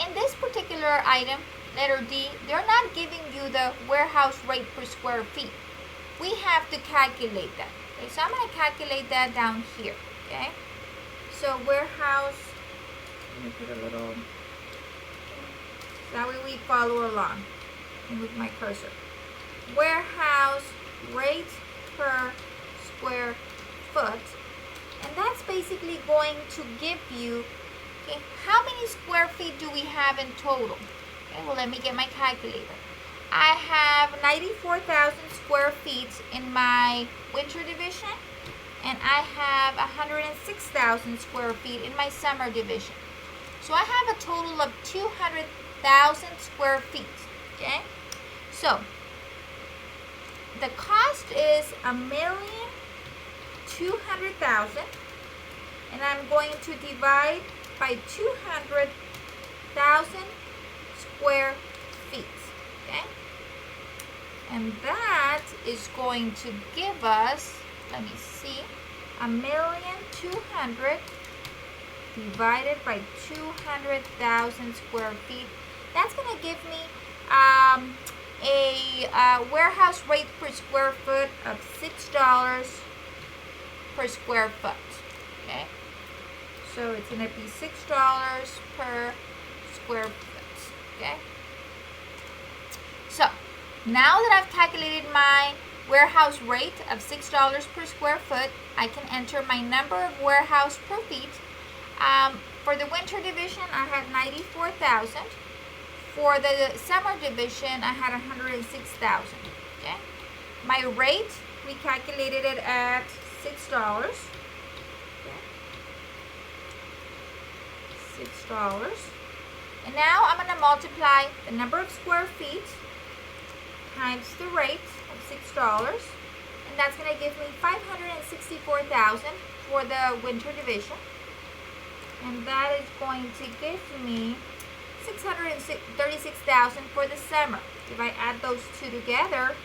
In this particular item, letter D, they're not giving you the warehouse rate per square feet. We have to calculate that. Okay, so I'm going to calculate that down here. Okay, so warehouse, let me put a little, that way we follow along. And move my cursor. Warehouse rate per square foot. And that's basically going to give you, okay, how many square feet do we have in total? Okay, well, let me get my calculator. I have 94,000 square feet in my winter division, and I have 106,000 square feet in my summer division. So I have a total of 200,000 square feet, okay? So, the cost is $1,200,000, and I'm going to divide by 200,000 square feet, okay? And that is going to give us, let me see, 1,200,000 divided by 200,000 square feet. That's going to give me a warehouse rate per square foot of $6 per square foot. Okay, so it's going to be $6 per square foot. Okay, so now that I've calculated my warehouse rate of $6 per square foot. I can enter my number of warehouse per feet. For the winter division, I had 94,000. For the summer division, I had 106,000. Okay. My rate, we calculated it at $6. Okay. $6. And now I'm going to multiply the number of square feet times the rate of $6. And that's going to give me 564,000 for the winter division. And that is going to give me 636,000 for the summer. If I add those two together,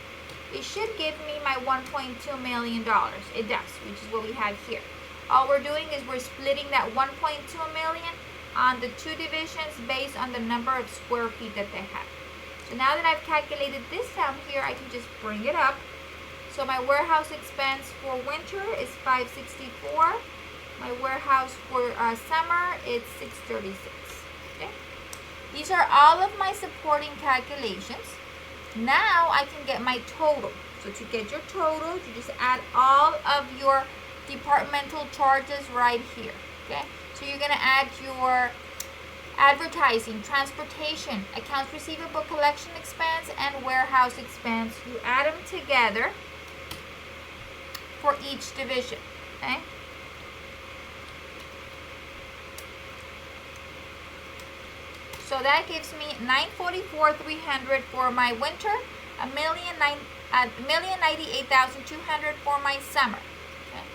it should give me my $1.2 million. It does, which is what we have here. All we're doing is we're splitting that 1.2 million on the two divisions based on the number of square feet that they have. So now that I've calculated this down here, I can just bring it up. So my warehouse expense for winter is 564. My warehouse for summer is 636. Okay. These are all of my supporting calculations. Now I can get my total. So to get your total, you just add all of your departmental charges right here. Okay. So you're going to add your advertising, transportation, accounts receivable collection expense, and warehouse expense. You add them together for each division. Okay. So that gives me $944,300 for my winter, $1,098,200 for my summer. Okay.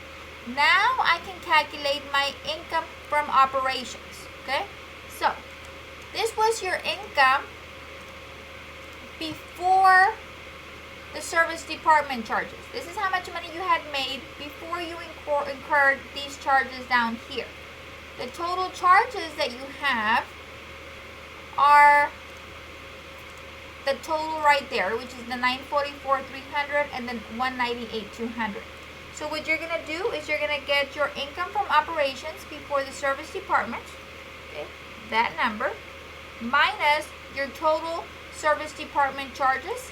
Now I can calculate my income from operations. Okay. So this was your income before the service department charges. This is how much money you had made before you incurred these charges down here. The total charges that you have are the total right there, which is the $944,300 and then $198,200. So what you're going to do is you're going to get your income from operations before the service department, okay, that number, minus your total service department charges,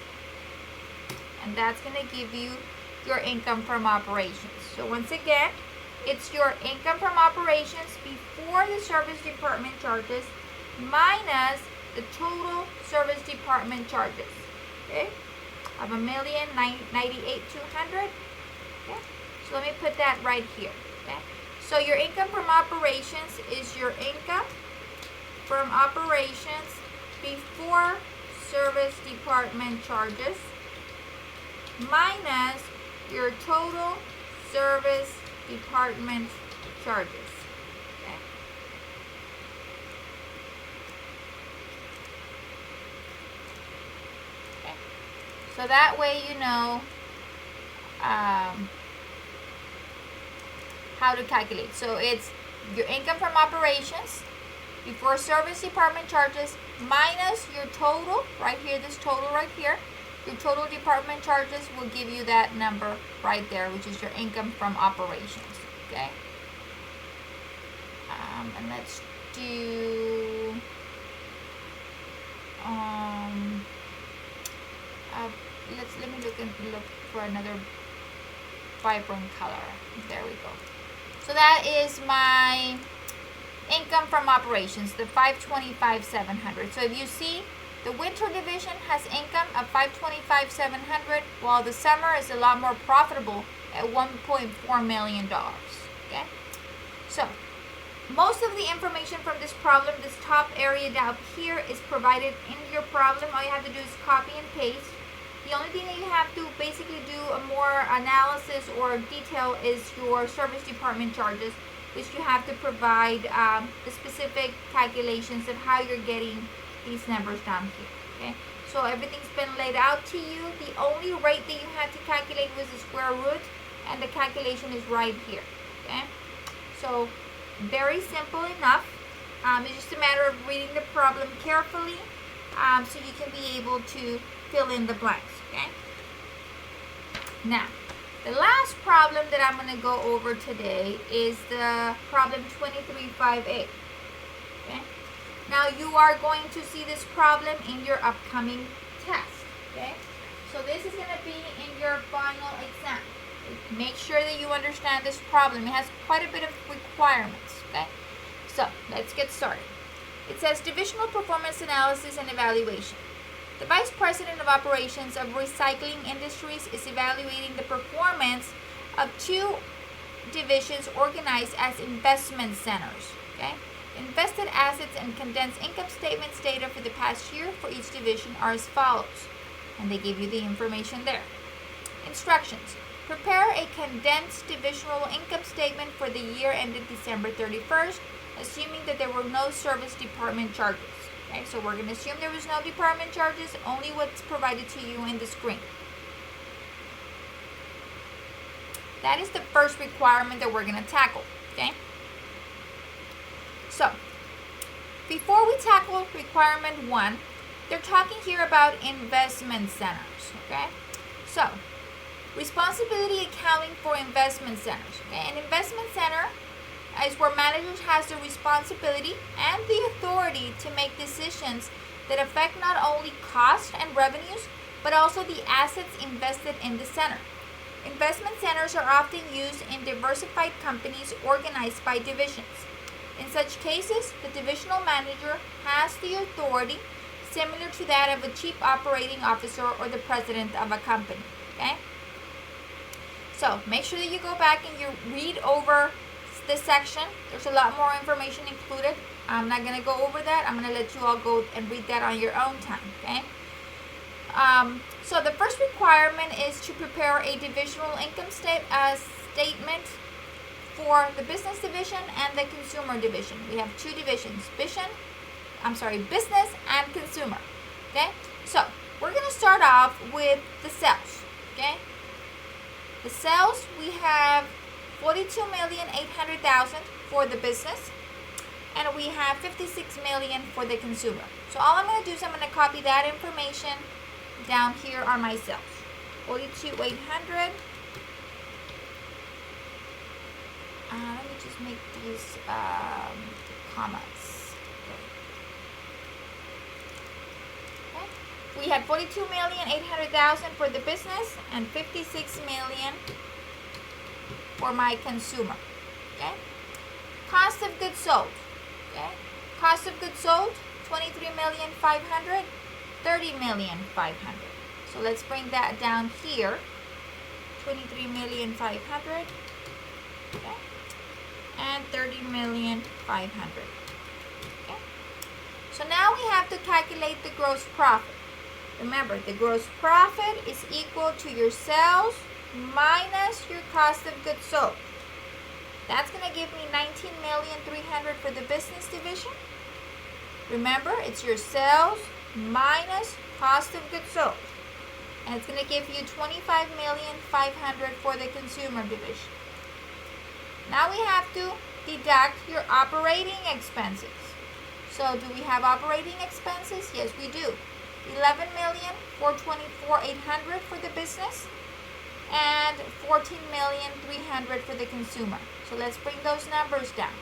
and that's going to give you your income from operations. So once again, it's your income from operations before the service department charges minus the total service department charges, okay, of $1,098,200. Okay, so let me put that right here. Okay, so your income from operations is your income from operations before service department charges minus your total service department charges. So that way you know how to calculate. So it's your income from operations before service department charges minus your total, right here, this total right here. Your total department charges will give you that number right there, which is your income from operations. Okay. And let's do let me look for another vibrant color. There we go. So that is my income from operations, the $525,700. So if you see, the winter division has income of $525,700, while the summer is a lot more profitable at $1.4 million. Okay. So most of the information from this problem, this top area down here, is provided in your problem. All you have to do is copy and paste. The only thing that you have to basically do a more analysis or detail is your service department charges, which you have to provide the specific calculations of how you're getting these numbers down here. Okay, so everything's been laid out to you. The only rate that you had to calculate was the square root, and the calculation is right here. Okay, so very simple enough. It's just a matter of reading the problem carefully, so you can be able to fill in the blanks. Okay. Now, the last problem that I'm going to go over today is the problem 2358. Okay. Now you are going to see this problem in your upcoming test. Okay. So So this is going to be in your final exam. Make sure that you understand this problem. It has quite a bit of requirements, okay? So let's get started. It says Divisional Performance Analysis and Evaluation. The Vice President of Operations of Recycling Industries is evaluating the performance of two divisions organized as investment centers, okay? Invested assets and condensed income statements data for the past year for each division are as follows. And they give you the information there. Instructions. Prepare a condensed divisional income statement for the year ended December 31st, assuming that there were no service department charges. Okay, so we're going to assume there was no department charges, only what's provided to you in the screen. That is the first requirement that we're going to tackle. Okay. So, before we tackle requirement 1, they're talking here about investment centers. Okay. So, responsibility accounting for investment centers. Okay, an investment center is where managers has the responsibility and the authority to make decisions that affect not only cost and revenues, but also the assets invested in the center. Investment centers are often used in diversified companies organized by divisions. In such cases, the divisional manager has the authority similar to that of a chief operating officer or the president of a company. Okay? So make sure that you go back and you read over this section. There's a lot more information included. I'm not going to go over that. I'm going to let you all go and read that on your own time. Okay? So the first requirement is to prepare a divisional income statement for the business division and the consumer division. We have two divisions, business and consumer. Okay? So we're going to start off with the sales. Okay? The sales, we have $42,800,000 for the business, and we have $56 million for the consumer. So all I'm going to do is I'm going to copy that information down here on my sales. 42,800. Let me just make these commas. Okay. We had $42,800,000 for the business and $56 million for my consumer. Okay. Cost of goods sold. Okay. Cost of goods sold, $23,500,000, $30,500,000. So let's bring that down here. $23,500,000. Okay. And $30,500,000. Okay. So now we have to calculate the gross profit. Remember, the gross profit is equal to your sales minus your cost of goods sold. That's going to give me $19,300,000 for the business division. Remember, it's your sales minus cost of goods sold. And it's going to give you $25,500,000 for the consumer division. Now we have to deduct your operating expenses. So do we have operating expenses? Yes, we do. $11,424,800 for the business and $14,300,000 for the consumer. So let's bring those numbers down.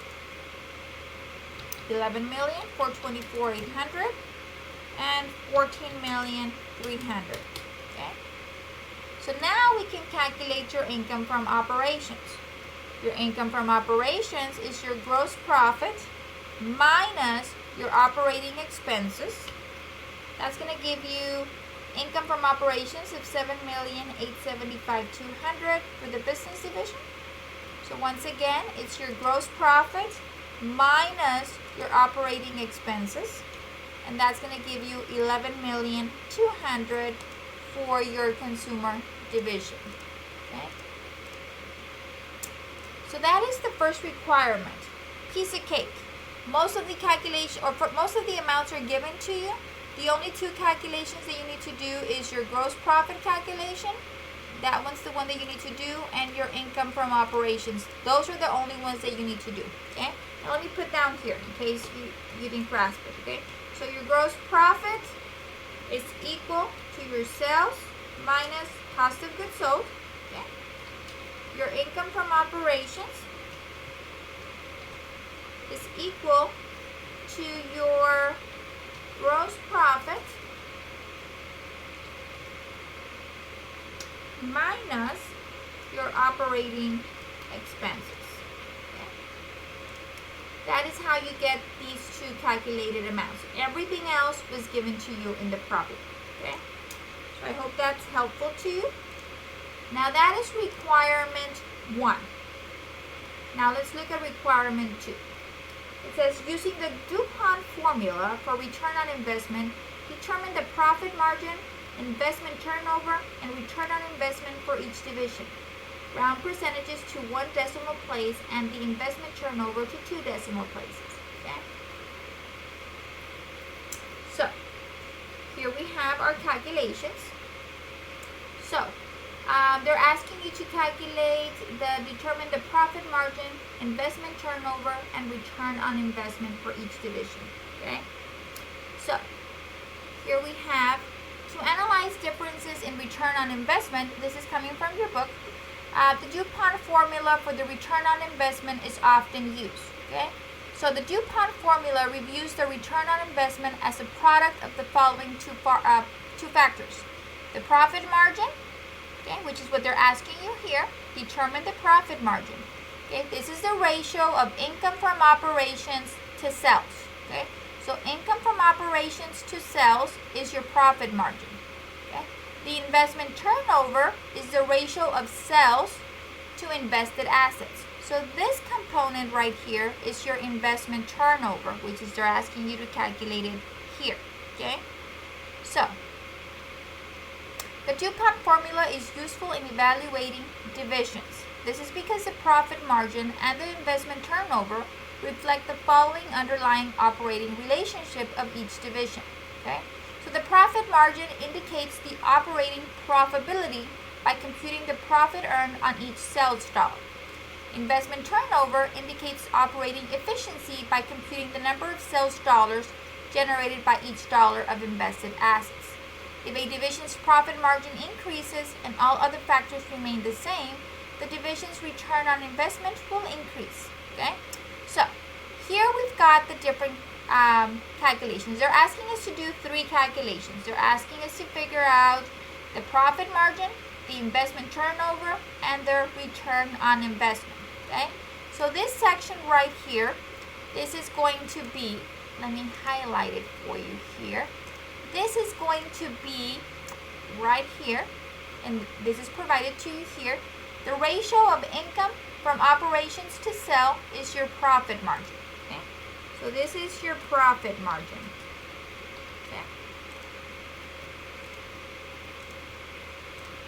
$11,424,800 and $14,300,000. Okay. So now we can calculate your income from operations. Your income from operations is your gross profit minus your operating expenses. That's going to give you income from operations of $7,875,200 for the business division. So once again, it's your gross profit minus your operating expenses. And that's going to give you $11,200,000 for your consumer division. Okay? So that is the first requirement. Piece of cake. Most of the calculation, or most of the amounts are given to you. The only two calculations that you need to do is your gross profit calculation. That one's the one that you need to do, and your income from operations. Those are the only ones that you need to do. Okay? Now let me put down here in case you didn't grasp it. Okay? So your gross profit is equal to your sales minus cost of goods sold. Okay? Your income from operations is equal to your gross profit minus your operating expenses. Okay? That is how you get these two calculated amounts. Everything else was given to you in the problem. Okay? So I hope that's helpful to you. Now that is requirement 1. Now let's look at requirement 2. It says, using the Dupont formula for return on investment, determine the profit margin, investment turnover, and return on investment for each division. Round percentages to 1 decimal place and the investment turnover to 2 decimal places. Okay? So, here we have our calculations. So, they're asking you to determine the profit margin, investment turnover, and return on investment for each division. Okay? So, here we have, to analyze differences in return on investment, this is coming from your book, the Dupont formula for the return on investment is often used. Okay? So the Dupont formula reviews the return on investment as a product of the following two factors. The profit margin, okay, which is what they're asking you here. Determine the profit margin. Okay, this is the ratio of income from operations to sales. Okay, so income from operations to sales is your profit margin. Okay, the investment turnover is the ratio of sales to invested assets. So this component right here is your investment turnover, which is they're asking you to calculate it here. Okay, so the Dupont formula is useful in evaluating divisions. This is because the profit margin and the investment turnover reflect the following underlying operating relationship of each division. Okay? So the profit margin indicates the operating profitability by computing the profit earned on each sales dollar. Investment turnover indicates operating efficiency by computing the number of sales dollars generated by each dollar of invested assets. If a division's profit margin increases and all other factors remain the same, the division's return on investment will increase. Okay? So, here we've got the different calculations. They're asking us to do 3 calculations. They're asking us to figure out the profit margin, the investment turnover, and their return on investment. Okay? So this section right here, this is going to be, let me highlight it for you here. This is going to be right here, and this is provided to you here. The ratio of income from operations to sale is your profit margin. Okay? So this is your profit margin. Okay?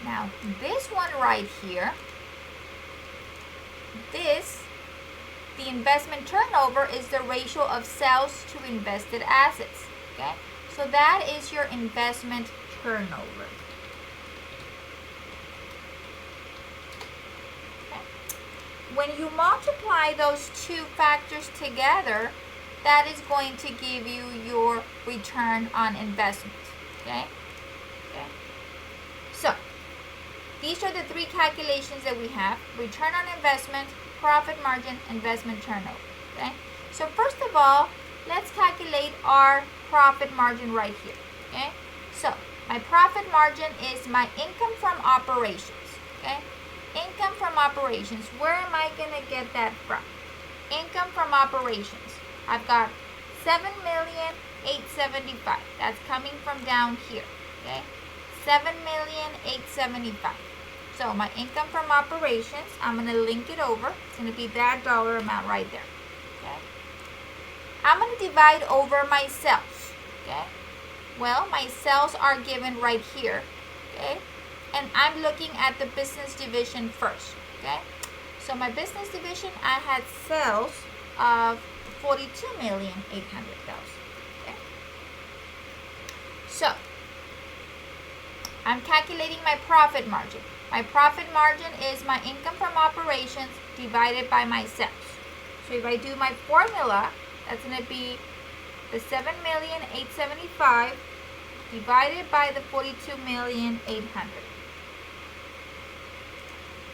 Now, this one right here, the investment turnover is the ratio of sales to invested assets. Okay? So that is your investment turnover. Okay. When you multiply those 2 factors together, that is going to give you your return on investment. Okay? Okay. So, these are the 3 calculations that we have: return on investment, profit margin, investment turnover. Okay? So first of all, let's calculate our profit margin right here. Okay? So, my profit margin is my income from operations. Okay? Income from operations. Where am I going to get that from? Income from operations. I've got $7,875,000. That's coming from down here. Okay? $7,875,000. So my income from operations, I'm going to link it over. It's going to be that dollar amount right there. Okay? I'm going to divide over my sales. Okay? Well, my sales are given right here. Okay? And I'm looking at the business division first. Okay? So my business division, I had sales of $42,800,000. Okay? So I'm calculating my profit margin. My profit margin is my income from operations divided by my sales. So if I do my formula, that's going to be the $7,875,000 divided by the $42,800,000.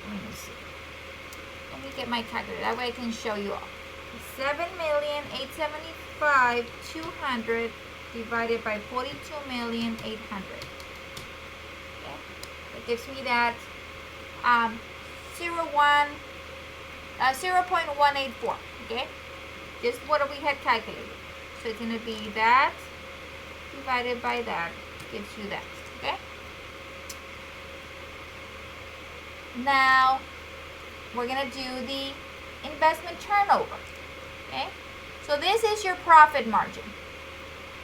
Let me see. Let me get my calculator. That way I can show you all. $7,875,200 divided by $42,800,000. Okay. The It gives me that 0.184, okay? Just what we had calculated. So it's going to be that divided by that gives you that, okay? Now, we're going to do the investment turnover, okay? So this is your profit margin,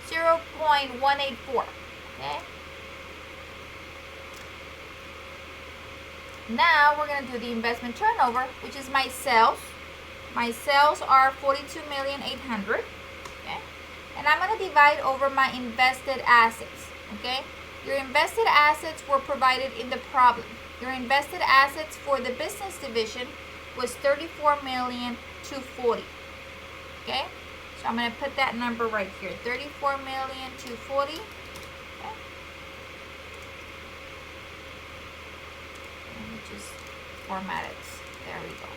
0.184, okay? Now we're going to do the investment turnover, which is my sales. My sales are 42,800,000, okay? And I'm going to divide over my invested assets, okay? Your invested assets were provided in the problem. Your invested assets for the business division was 34,240,000, okay? So I'm going to put that number right here, 34,240,000, okay? Let me just format it. There we go.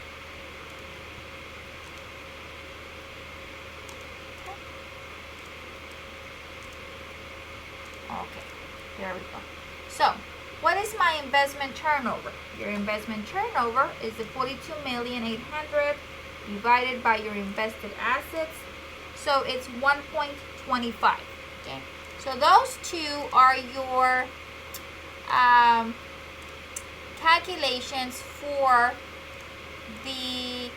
Okay, there we go. So, what is my investment turnover? Your investment turnover is the 42,800,000 divided by your invested assets. So it's 1.25. Okay. So those two are your calculations for the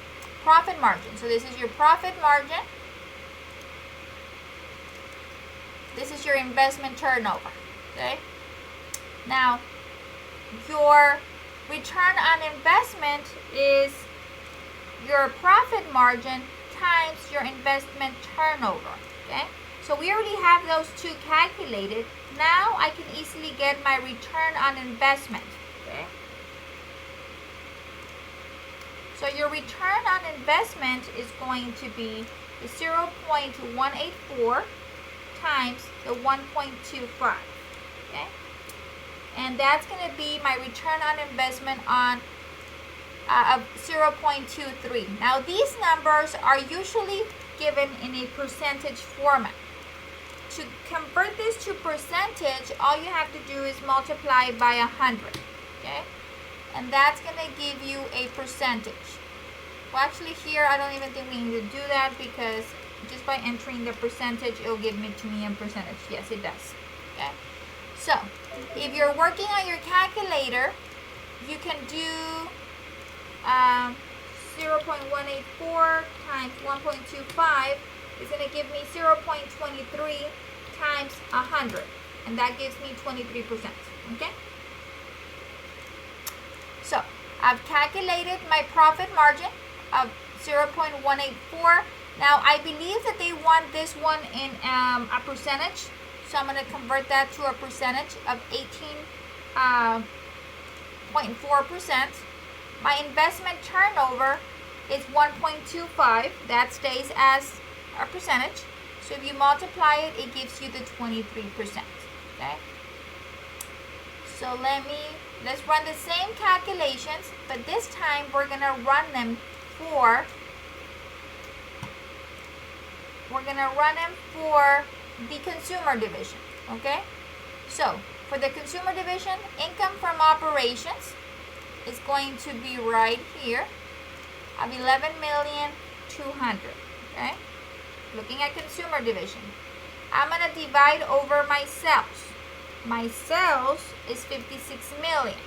profit margin. So this is your profit margin. This is your investment turnover, okay? Now, your return on investment is your profit margin times your investment turnover, okay? So we already have those two calculated. Now I can easily get my return on investment, okay? So your return on investment is going to be the 0.184 times the 1.25, okay? And that's going to be my return on investment on of 0.23. Now these numbers are usually given in a percentage format. To convert this to percentage, all you have to do is multiply by 100, okay? And that's going to give you a percentage. Well, actually here I don't even think we need to do that, because just by entering the percentage, it'll give me to me in percentage. Yes, it does. Okay. So, if you're working on your calculator, you can do 0.184 times 1.25 is going to give me 0.23 times 100, and that gives me 23%. Okay. So, I've calculated my profit margin of 0.184. Now, I believe that they want this one in a percentage, so I'm going to convert that to a percentage of 18.4%. My investment turnover is 1.25. That stays as a percentage. So if you multiply it, it gives you the 23%. Okay. So let's run the same calculations, but this time we're going to run them for the consumer division, okay? So, for the consumer division, income from operations is going to be right here of 11,200,000, okay? Looking at consumer division, I'm going to divide over my sales. My sales is 56 million,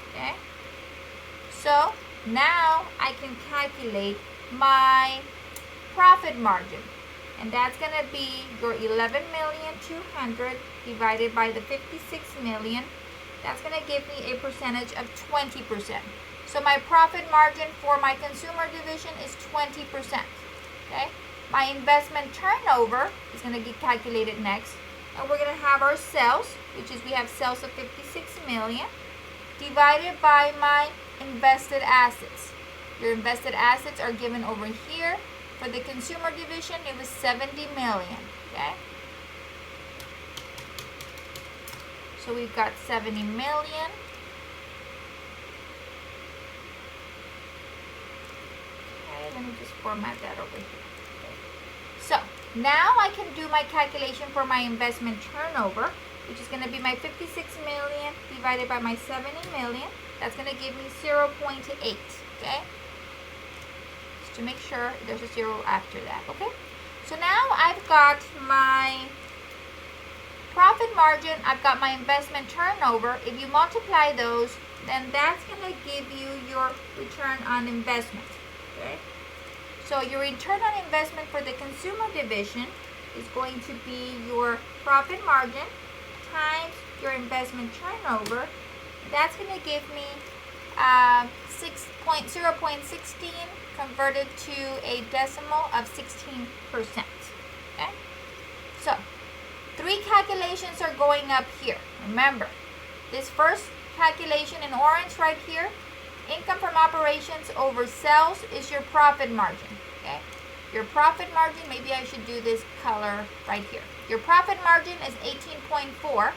okay? So, now I can calculate my profit margin. And that's going to be your 11,200,000 divided by the 56 million. That's going to give me a percentage of 20%. So my profit margin for my consumer division is 20%. Okay? My investment turnover is going to get calculated next. And we're going to have our sales, which is we have sales of 56 million, divided by my invested assets. Your invested assets are given over here. For the consumer division, it was 70 million, okay? So we've got 70 million. Okay, let me just format that over here. Okay. So now I can do my calculation for my investment turnover. which is going to be my 56 million divided by my 70 million. That's going to give me 0.8, okay? Just to make sure there's a 0 after that, okay? So now I've got my profit margin, I've got my investment turnover. If you multiply those, then that's going to give you your return on investment, okay? So your return on investment for the consumer division is going to be your profit margin times your investment turnover. That's going to give me 0.16 converted to a decimal of 16%. Okay? So, 3 calculations are going up here. Remember, this first calculation in orange right here, income from operations over sales, is your profit margin. Okay? Your profit margin, maybe I should do this color right here. Your profit margin is 18.4.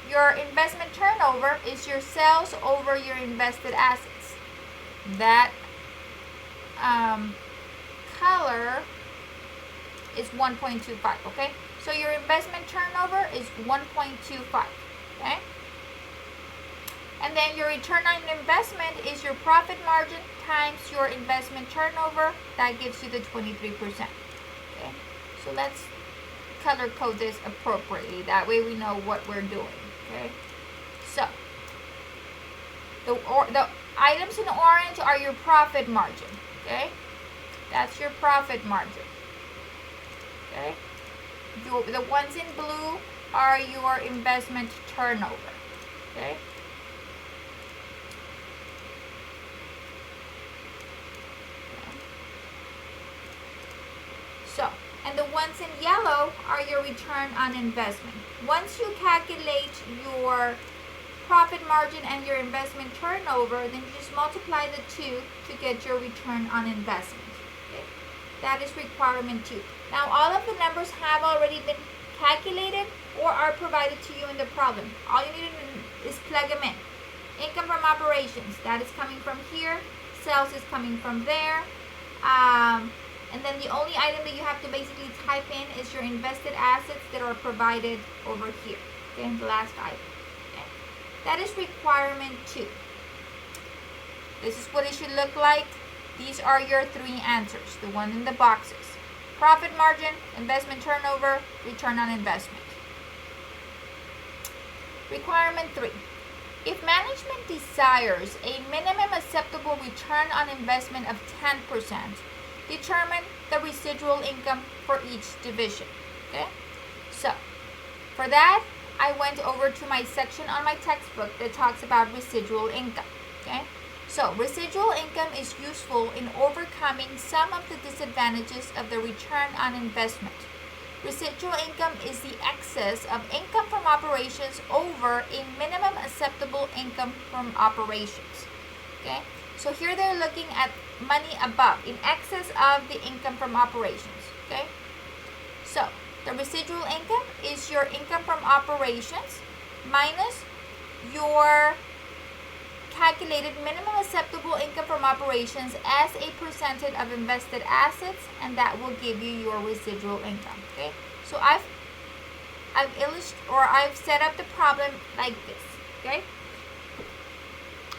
Your investment turnover is your sales over your invested assets. That color is 1.25, okay? So your investment turnover is 1.25, okay? And then your return on investment is your profit margin times your investment turnover. That gives you the 23%, okay? So let's color code this appropriately. That way we know what we're doing, okay? So the items in orange are your profit margin, okay? That's your profit margin, okay? The ones in blue are your investment turnover, okay? So, and the ones in yellow are your return on investment. Once you calculate your profit margin and your investment turnover, then you just multiply the two to get your return on investment. Okay? That is requirement 2. Now, all of the numbers have already been calculated or are provided to you in the problem. All you need to do is plug them in. Income from operations, that is coming from here. Sales is coming from there. And then the only item that you have to basically type in is your invested assets that are provided over here. Okay, the last item. Okay. That is requirement 2. This is what it should look like. These are your 3 answers, the one in the boxes. Profit margin, investment turnover, return on investment. Requirement 3. If management desires a minimum acceptable return on investment of 10%, determine the residual income for each division. Okay? So, for that, I went over to my section on my textbook that talks about residual income. Okay? So, residual income is useful in overcoming some of the disadvantages of the return on investment. Residual income is the excess of income from operations over a minimum acceptable income from operations. Okay? So here they're looking at money above, in excess of the income from operations. Okay? So, the residual income is your income from operations minus your calculated minimum acceptable income from operations as a percentage of invested assets, and that will give you your residual income. Okay? So I've set up the problem like this. Okay?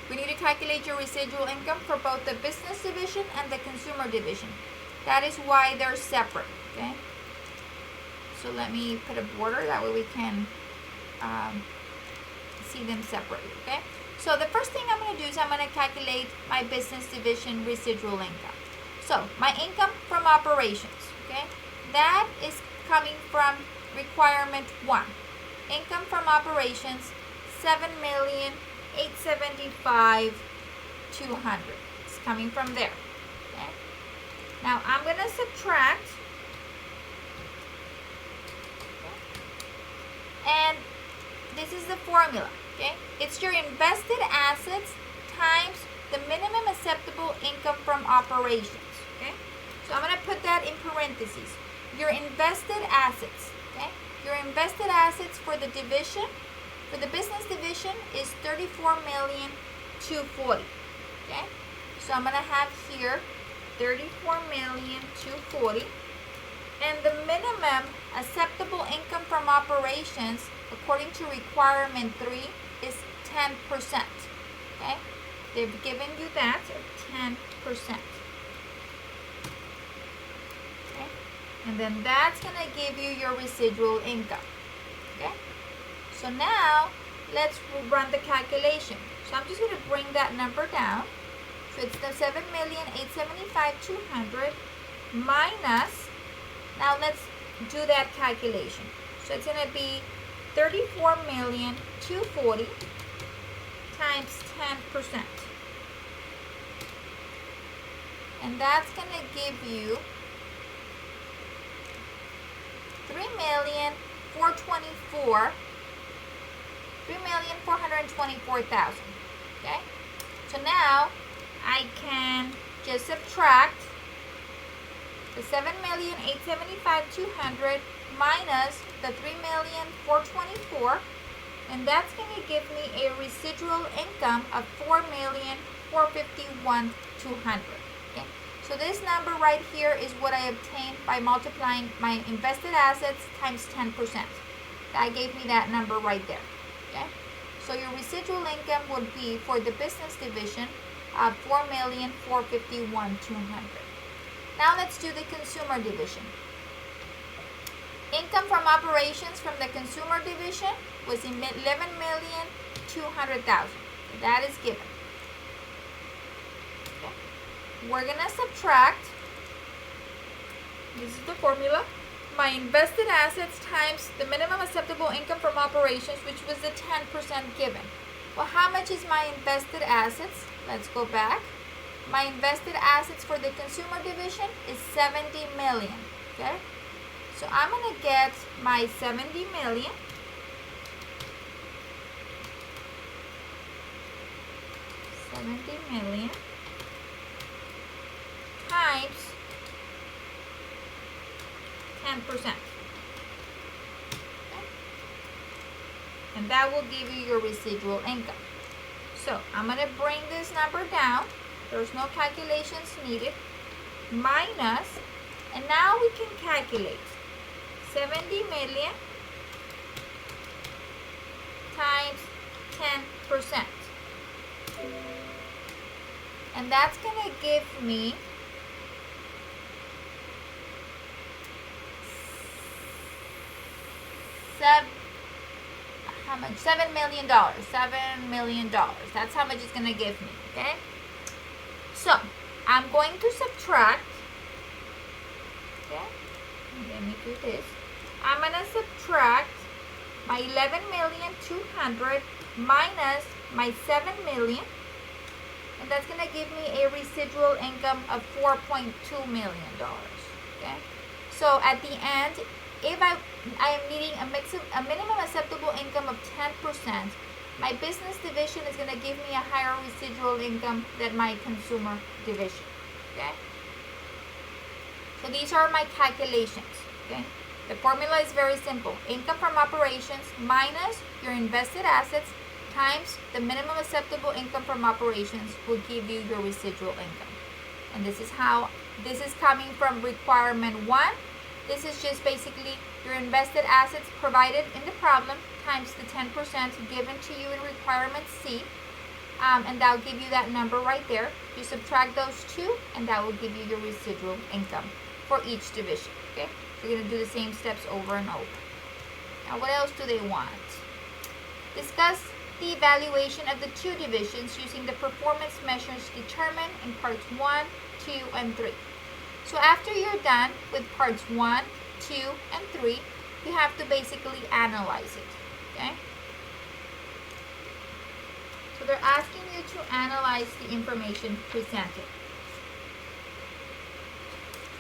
We need to calculate your residual income for both the business division and the consumer division. That is why they're separate, okay? So let me put a border, that way we can see them separately, okay? So the first thing I'm going to do is I'm going to calculate my business division residual income. So my income from operations, okay? That is coming from requirement 1. Income from operations, 7,875,200. It's coming from there. Okay? Now I'm going to subtract, and this is the formula. Okay? It's your invested assets times the minimum acceptable income from operations. Okay? So I'm going to put that in parentheses. Your invested assets. Okay? Your invested assets for the division, for the business division, is 34,240,000. Okay? So I'm going to have here 34,240,000, and the minimum acceptable income from operations according to requirement 3, is 10%. Okay? They've given you that at 10%. Okay? And then that's going to give you your residual income. Okay? So now, let's run the calculation. So I'm just going to bring that number down. So it's the 7,875,200 minus, now let's do that calculation. So it's going to be 34,240,000 times 10%. And that's going to give you 3,424,000. Okay? So now I can just subtract the 7,875,200 minus the 3,424,000, and that's going to give me a residual income of 4,451,200. Okay? So this number right here is what I obtained by multiplying my invested assets times 10%. That gave me that number right there. Okay? So your residual income would be for the business division of 4,451,200. Now let's do the consumer division. Income from operations from the consumer division was 11,200,000. That is given. Okay. We're gonna subtract. This is the formula. My invested assets times the minimum acceptable income from operations, which was the 10% given. Well, how much is my invested assets? Let's go back. My invested assets for the consumer division is 70 million. Okay? So I'm going to get my 70 million times 10%. Okay? And that will give you your residual income. So I'm going to bring this number down. There's no calculations needed. Minus, and now we can calculate 70 million times 10%. And that's going to give me how much? $7 million. $7 million. That's how much it's going to give me. Okay? So, I'm going to subtract. Okay? Let me do this. I'm going to subtract my 11,200,000 minus my 7 million. And that's going to give me a residual income of $4.2 million. Okay? So, at the end, if I am needing a minimum acceptable income of 10%, my business division is going to give me a higher residual income than my consumer division. Okay? So these are my calculations. Okay? The formula is very simple. Income from operations minus your invested assets times the minimum acceptable income from operations will give you your residual income. And this is coming from requirement 1. This is just basically your invested assets provided in the problem times the 10% given to you in requirement C. And that will give you that number right there. You subtract those two, and that will give you your residual income for each division. Okay? So you're going to do the same steps over and over. Now, what else do they want? Discuss the evaluation of the two divisions using the performance measures determined in parts 1, 2, and 3. So after you're done with parts 1, 2, and 3, you have to basically analyze it. Okay? So they're asking you to analyze the information presented.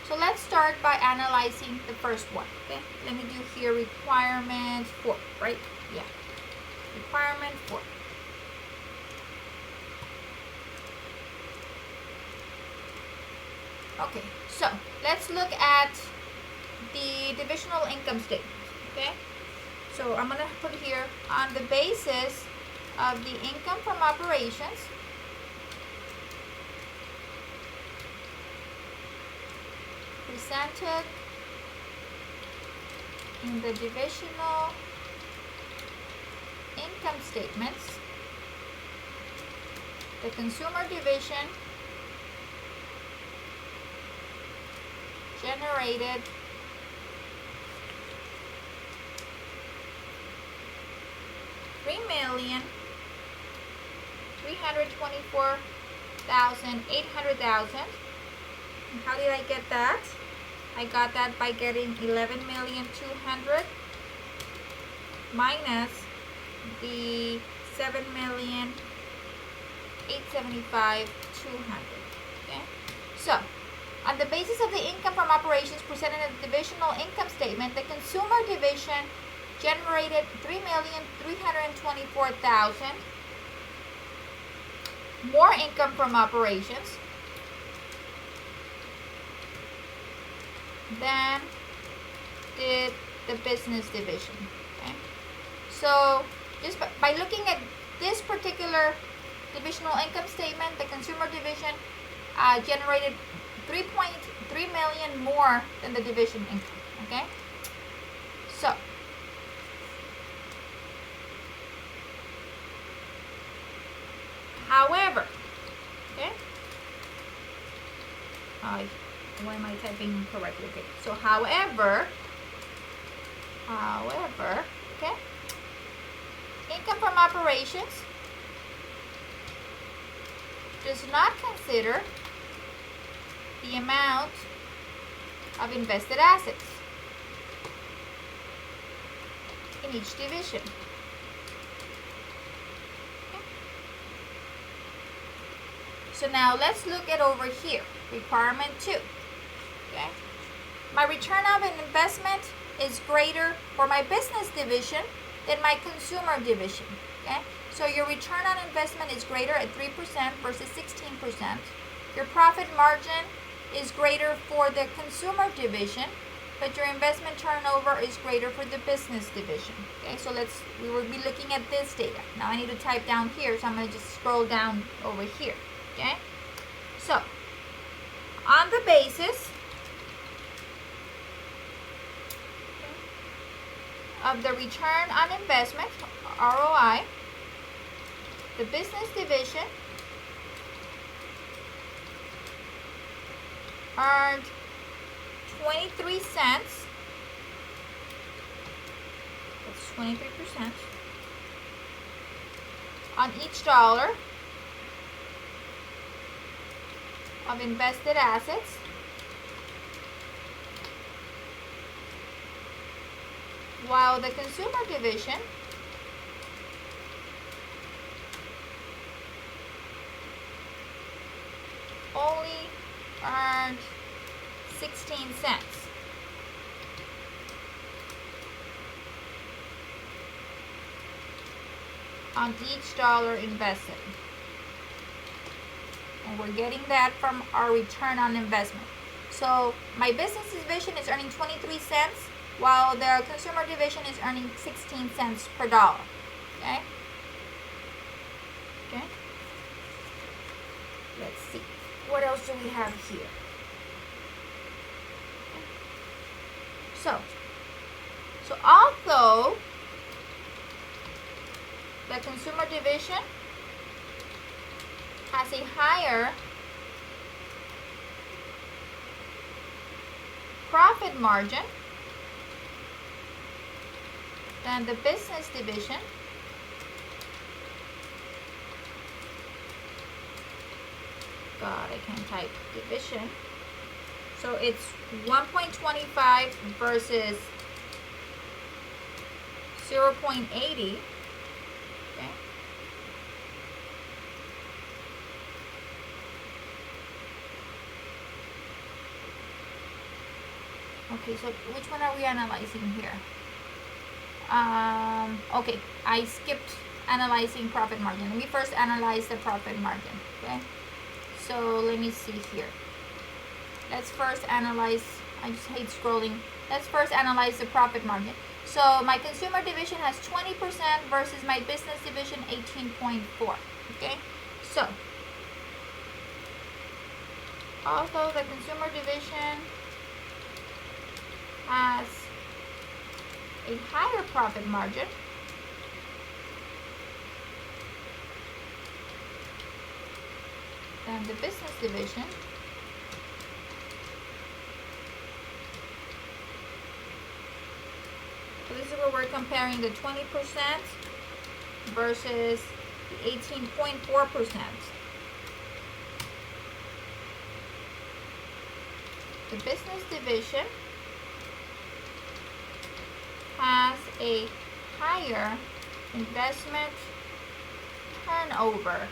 So let's start by analyzing the first one. Okay? Let me do here requirement 4, right? Yeah. Requirement 4. Okay, so let's look at the divisional income statement. Okay? So I'm going to put here on the basis of the income from operations presented in the divisional income statements, the consumer division generated $3,324,800. How did I get that? I got that by getting 11,200,000 minus the 7,875,200. Okay, so on the basis of the income from operations presented in the divisional income statement, the consumer division generated 3,324,000 more income from operations than did the business division. Okay, so just by looking at this particular divisional income statement, the consumer division generated 3.3 million more than the division income. Okay, so however, okay, why am I typing incorrectly? Okay, so however, okay, income from operations does not consider the amount of invested assets in each division. Okay. So now let's look at over here, requirement 2. Okay, my return on investment is greater for my business division than my consumer division. Okay, so your return on investment is greater at 3% versus 16%. Your profit margin is greater for the consumer division, but your investment turnover is greater for the business division. Okay, so we will be looking at this data. Now I need to type down here, so I'm going to just scroll down over here. Okay, so on the basis of the return on investment, ROI, the business division earned 23 cents, that's 23%, on each dollar of invested assets, while the consumer division only earned 16 cents. On each dollar invested. And we're getting that from our return on investment. So my business division is earning 23 cents, while the consumer division is earning 16 cents per dollar. Okay? Okay? Let's see. What else do we have here? So although the consumer division has a higher profit margin than the business division, God, I can't type division. So it's 1.25 versus 0.80. Okay. Okay, so which one are we analyzing here? Okay, I skipped analyzing profit margin. Let me first analyze the profit margin. Okay, so let me see here. Let's first analyze, I just hate scrolling. Let's first analyze the profit margin. So my consumer division has 20% versus my business division 18.4. Okay, so although the consumer division has a higher profit margin, Then the business division so this is where we're comparing the 20% versus the 18.4%. The business division has a higher investment turnover,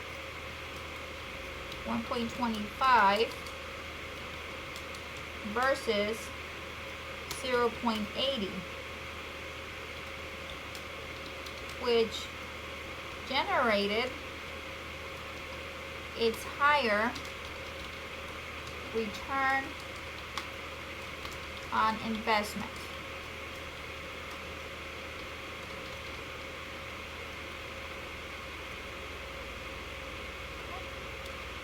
1.25 versus 0.80, which generated its higher return on investment.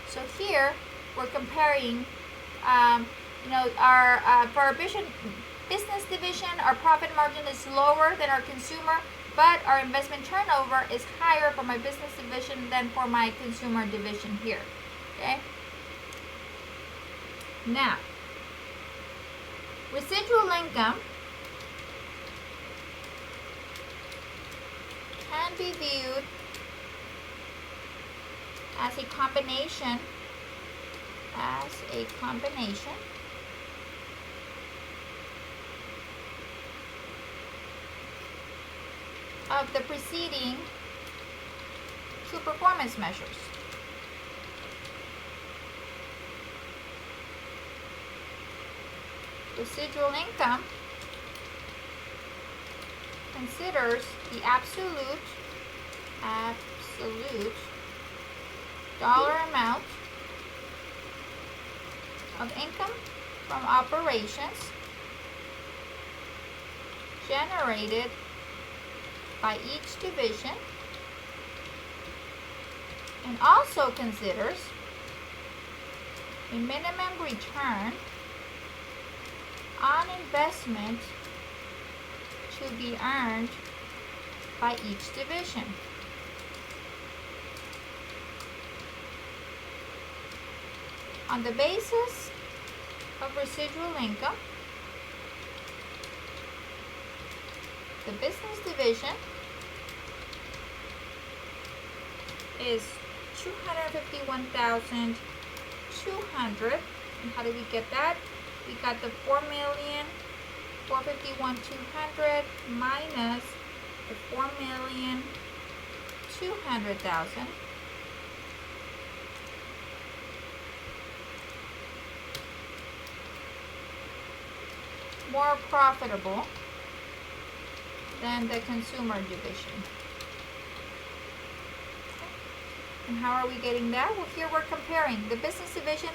So here we're comparing, for our business division, our profit margin is lower than our consumer, but our investment turnover is higher for my business division than for my consumer division here. Okay. Now, residual income can be viewed as a combination of the preceding two performance measures. Residual income considers the absolute dollar amount of income from operations generated by each division, and also considers a minimum return on investment to be earned by each division. On the basis of residual income, the business division is $251,200. And how did we get that? We got the $4,451,200 minus the $4,200,000. More profitable than the consumer division. And how are we getting that? Well, here we're comparing the business division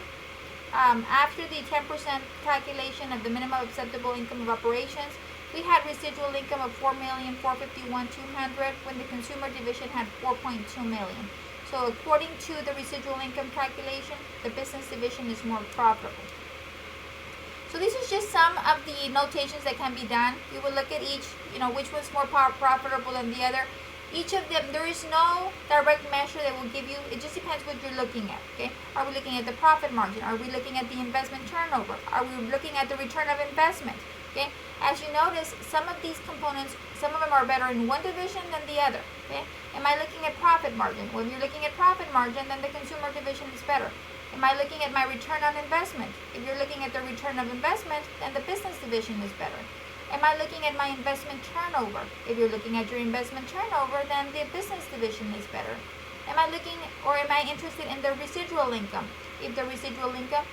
after the 10% calculation of the minimum acceptable income of operations. We had residual income of $4,451,200 when the consumer division had $4.2 million. So according to the residual income calculation, the business division is more profitable. So this is just some of the notations that can be done. You will look at each, which one's more profitable than the other. Each of them, there is no direct measure that will give you, it just depends what you're looking at, okay? Are we looking at the profit margin? Are we looking at the investment turnover? Are we looking at the return of investment, okay? As you notice, some of these components, some of them are better in one division than the other, okay? Am I looking at profit margin? Well, if you're looking at profit margin, then the consumer division is better. Am I looking at my return on investment? If you're looking at the return of investment, then the business division is better. Am I looking at my investment turnover? If you're looking at your investment turnover, then the business division is better. Am I looking, or am I interested in the residual income? If the residual income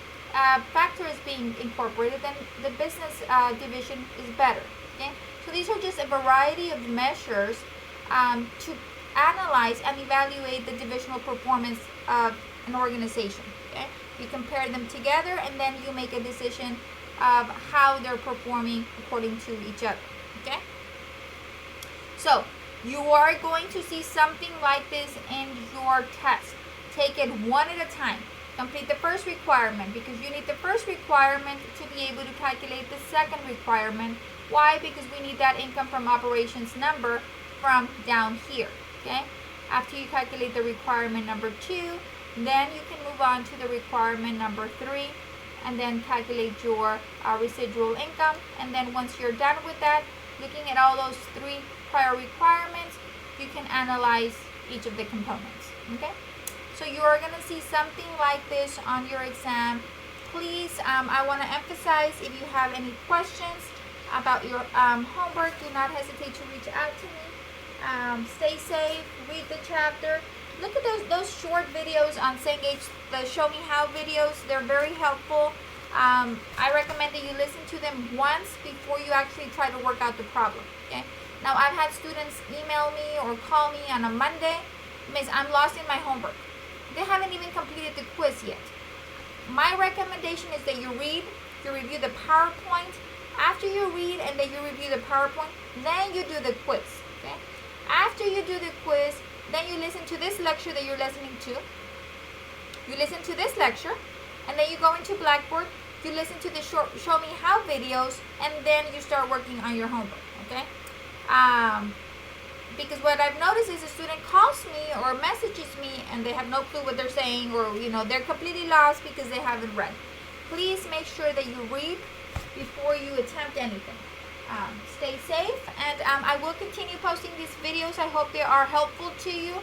factor is being incorporated, then the business division is better. Okay? So these are just a variety of measures to analyze and evaluate the divisional performance of an organization. Okay? You compare them together, and then you make a decision of how they're performing according to each other. Okay? So you are going to see something like this in your test. Take it one at a time. Complete the first requirement because you need the first requirement to be able to calculate the second requirement. Why? Because we need that income from operations number from down here. Okay? After you calculate the requirement number 2, Then you can move on to the requirement number 3 and then calculate your residual income. And then once you're done with that, looking at all those 3 prior requirements, you can analyze each of the components. Okay? So you are going to see something like this on your exam. Please, I want to emphasize, if you have any questions about your homework, do not hesitate to reach out to me. Stay safe, read the chapter. Look at those short videos on Cengage, the Show Me How videos. They're very helpful. I recommend that you listen to them once before you actually try to work out the problem. Okay? Now, I've had students email me or call me on a Monday, Miss, I'm lost in my homework. They haven't even completed the quiz yet. My recommendation is that you read, you review the PowerPoint. After you read and then you review the PowerPoint, then you do the quiz. Okay? After you do the quiz, then you listen to this lecture that you're listening to. You listen to this lecture, and then you go into Blackboard, you listen to the Show Me How videos, and then you start working on your homework. Okay? Because what I've noticed is a student calls me or messages me and they have no clue what they're saying, or they're completely lost because they haven't read. Please make sure that you read before you attempt anything. Stay safe, and I will continue posting these videos. I hope they are helpful to you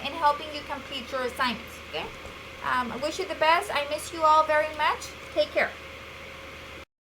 in helping you complete your assignments. Okay? I wish you the best. I miss you all very much. Take care.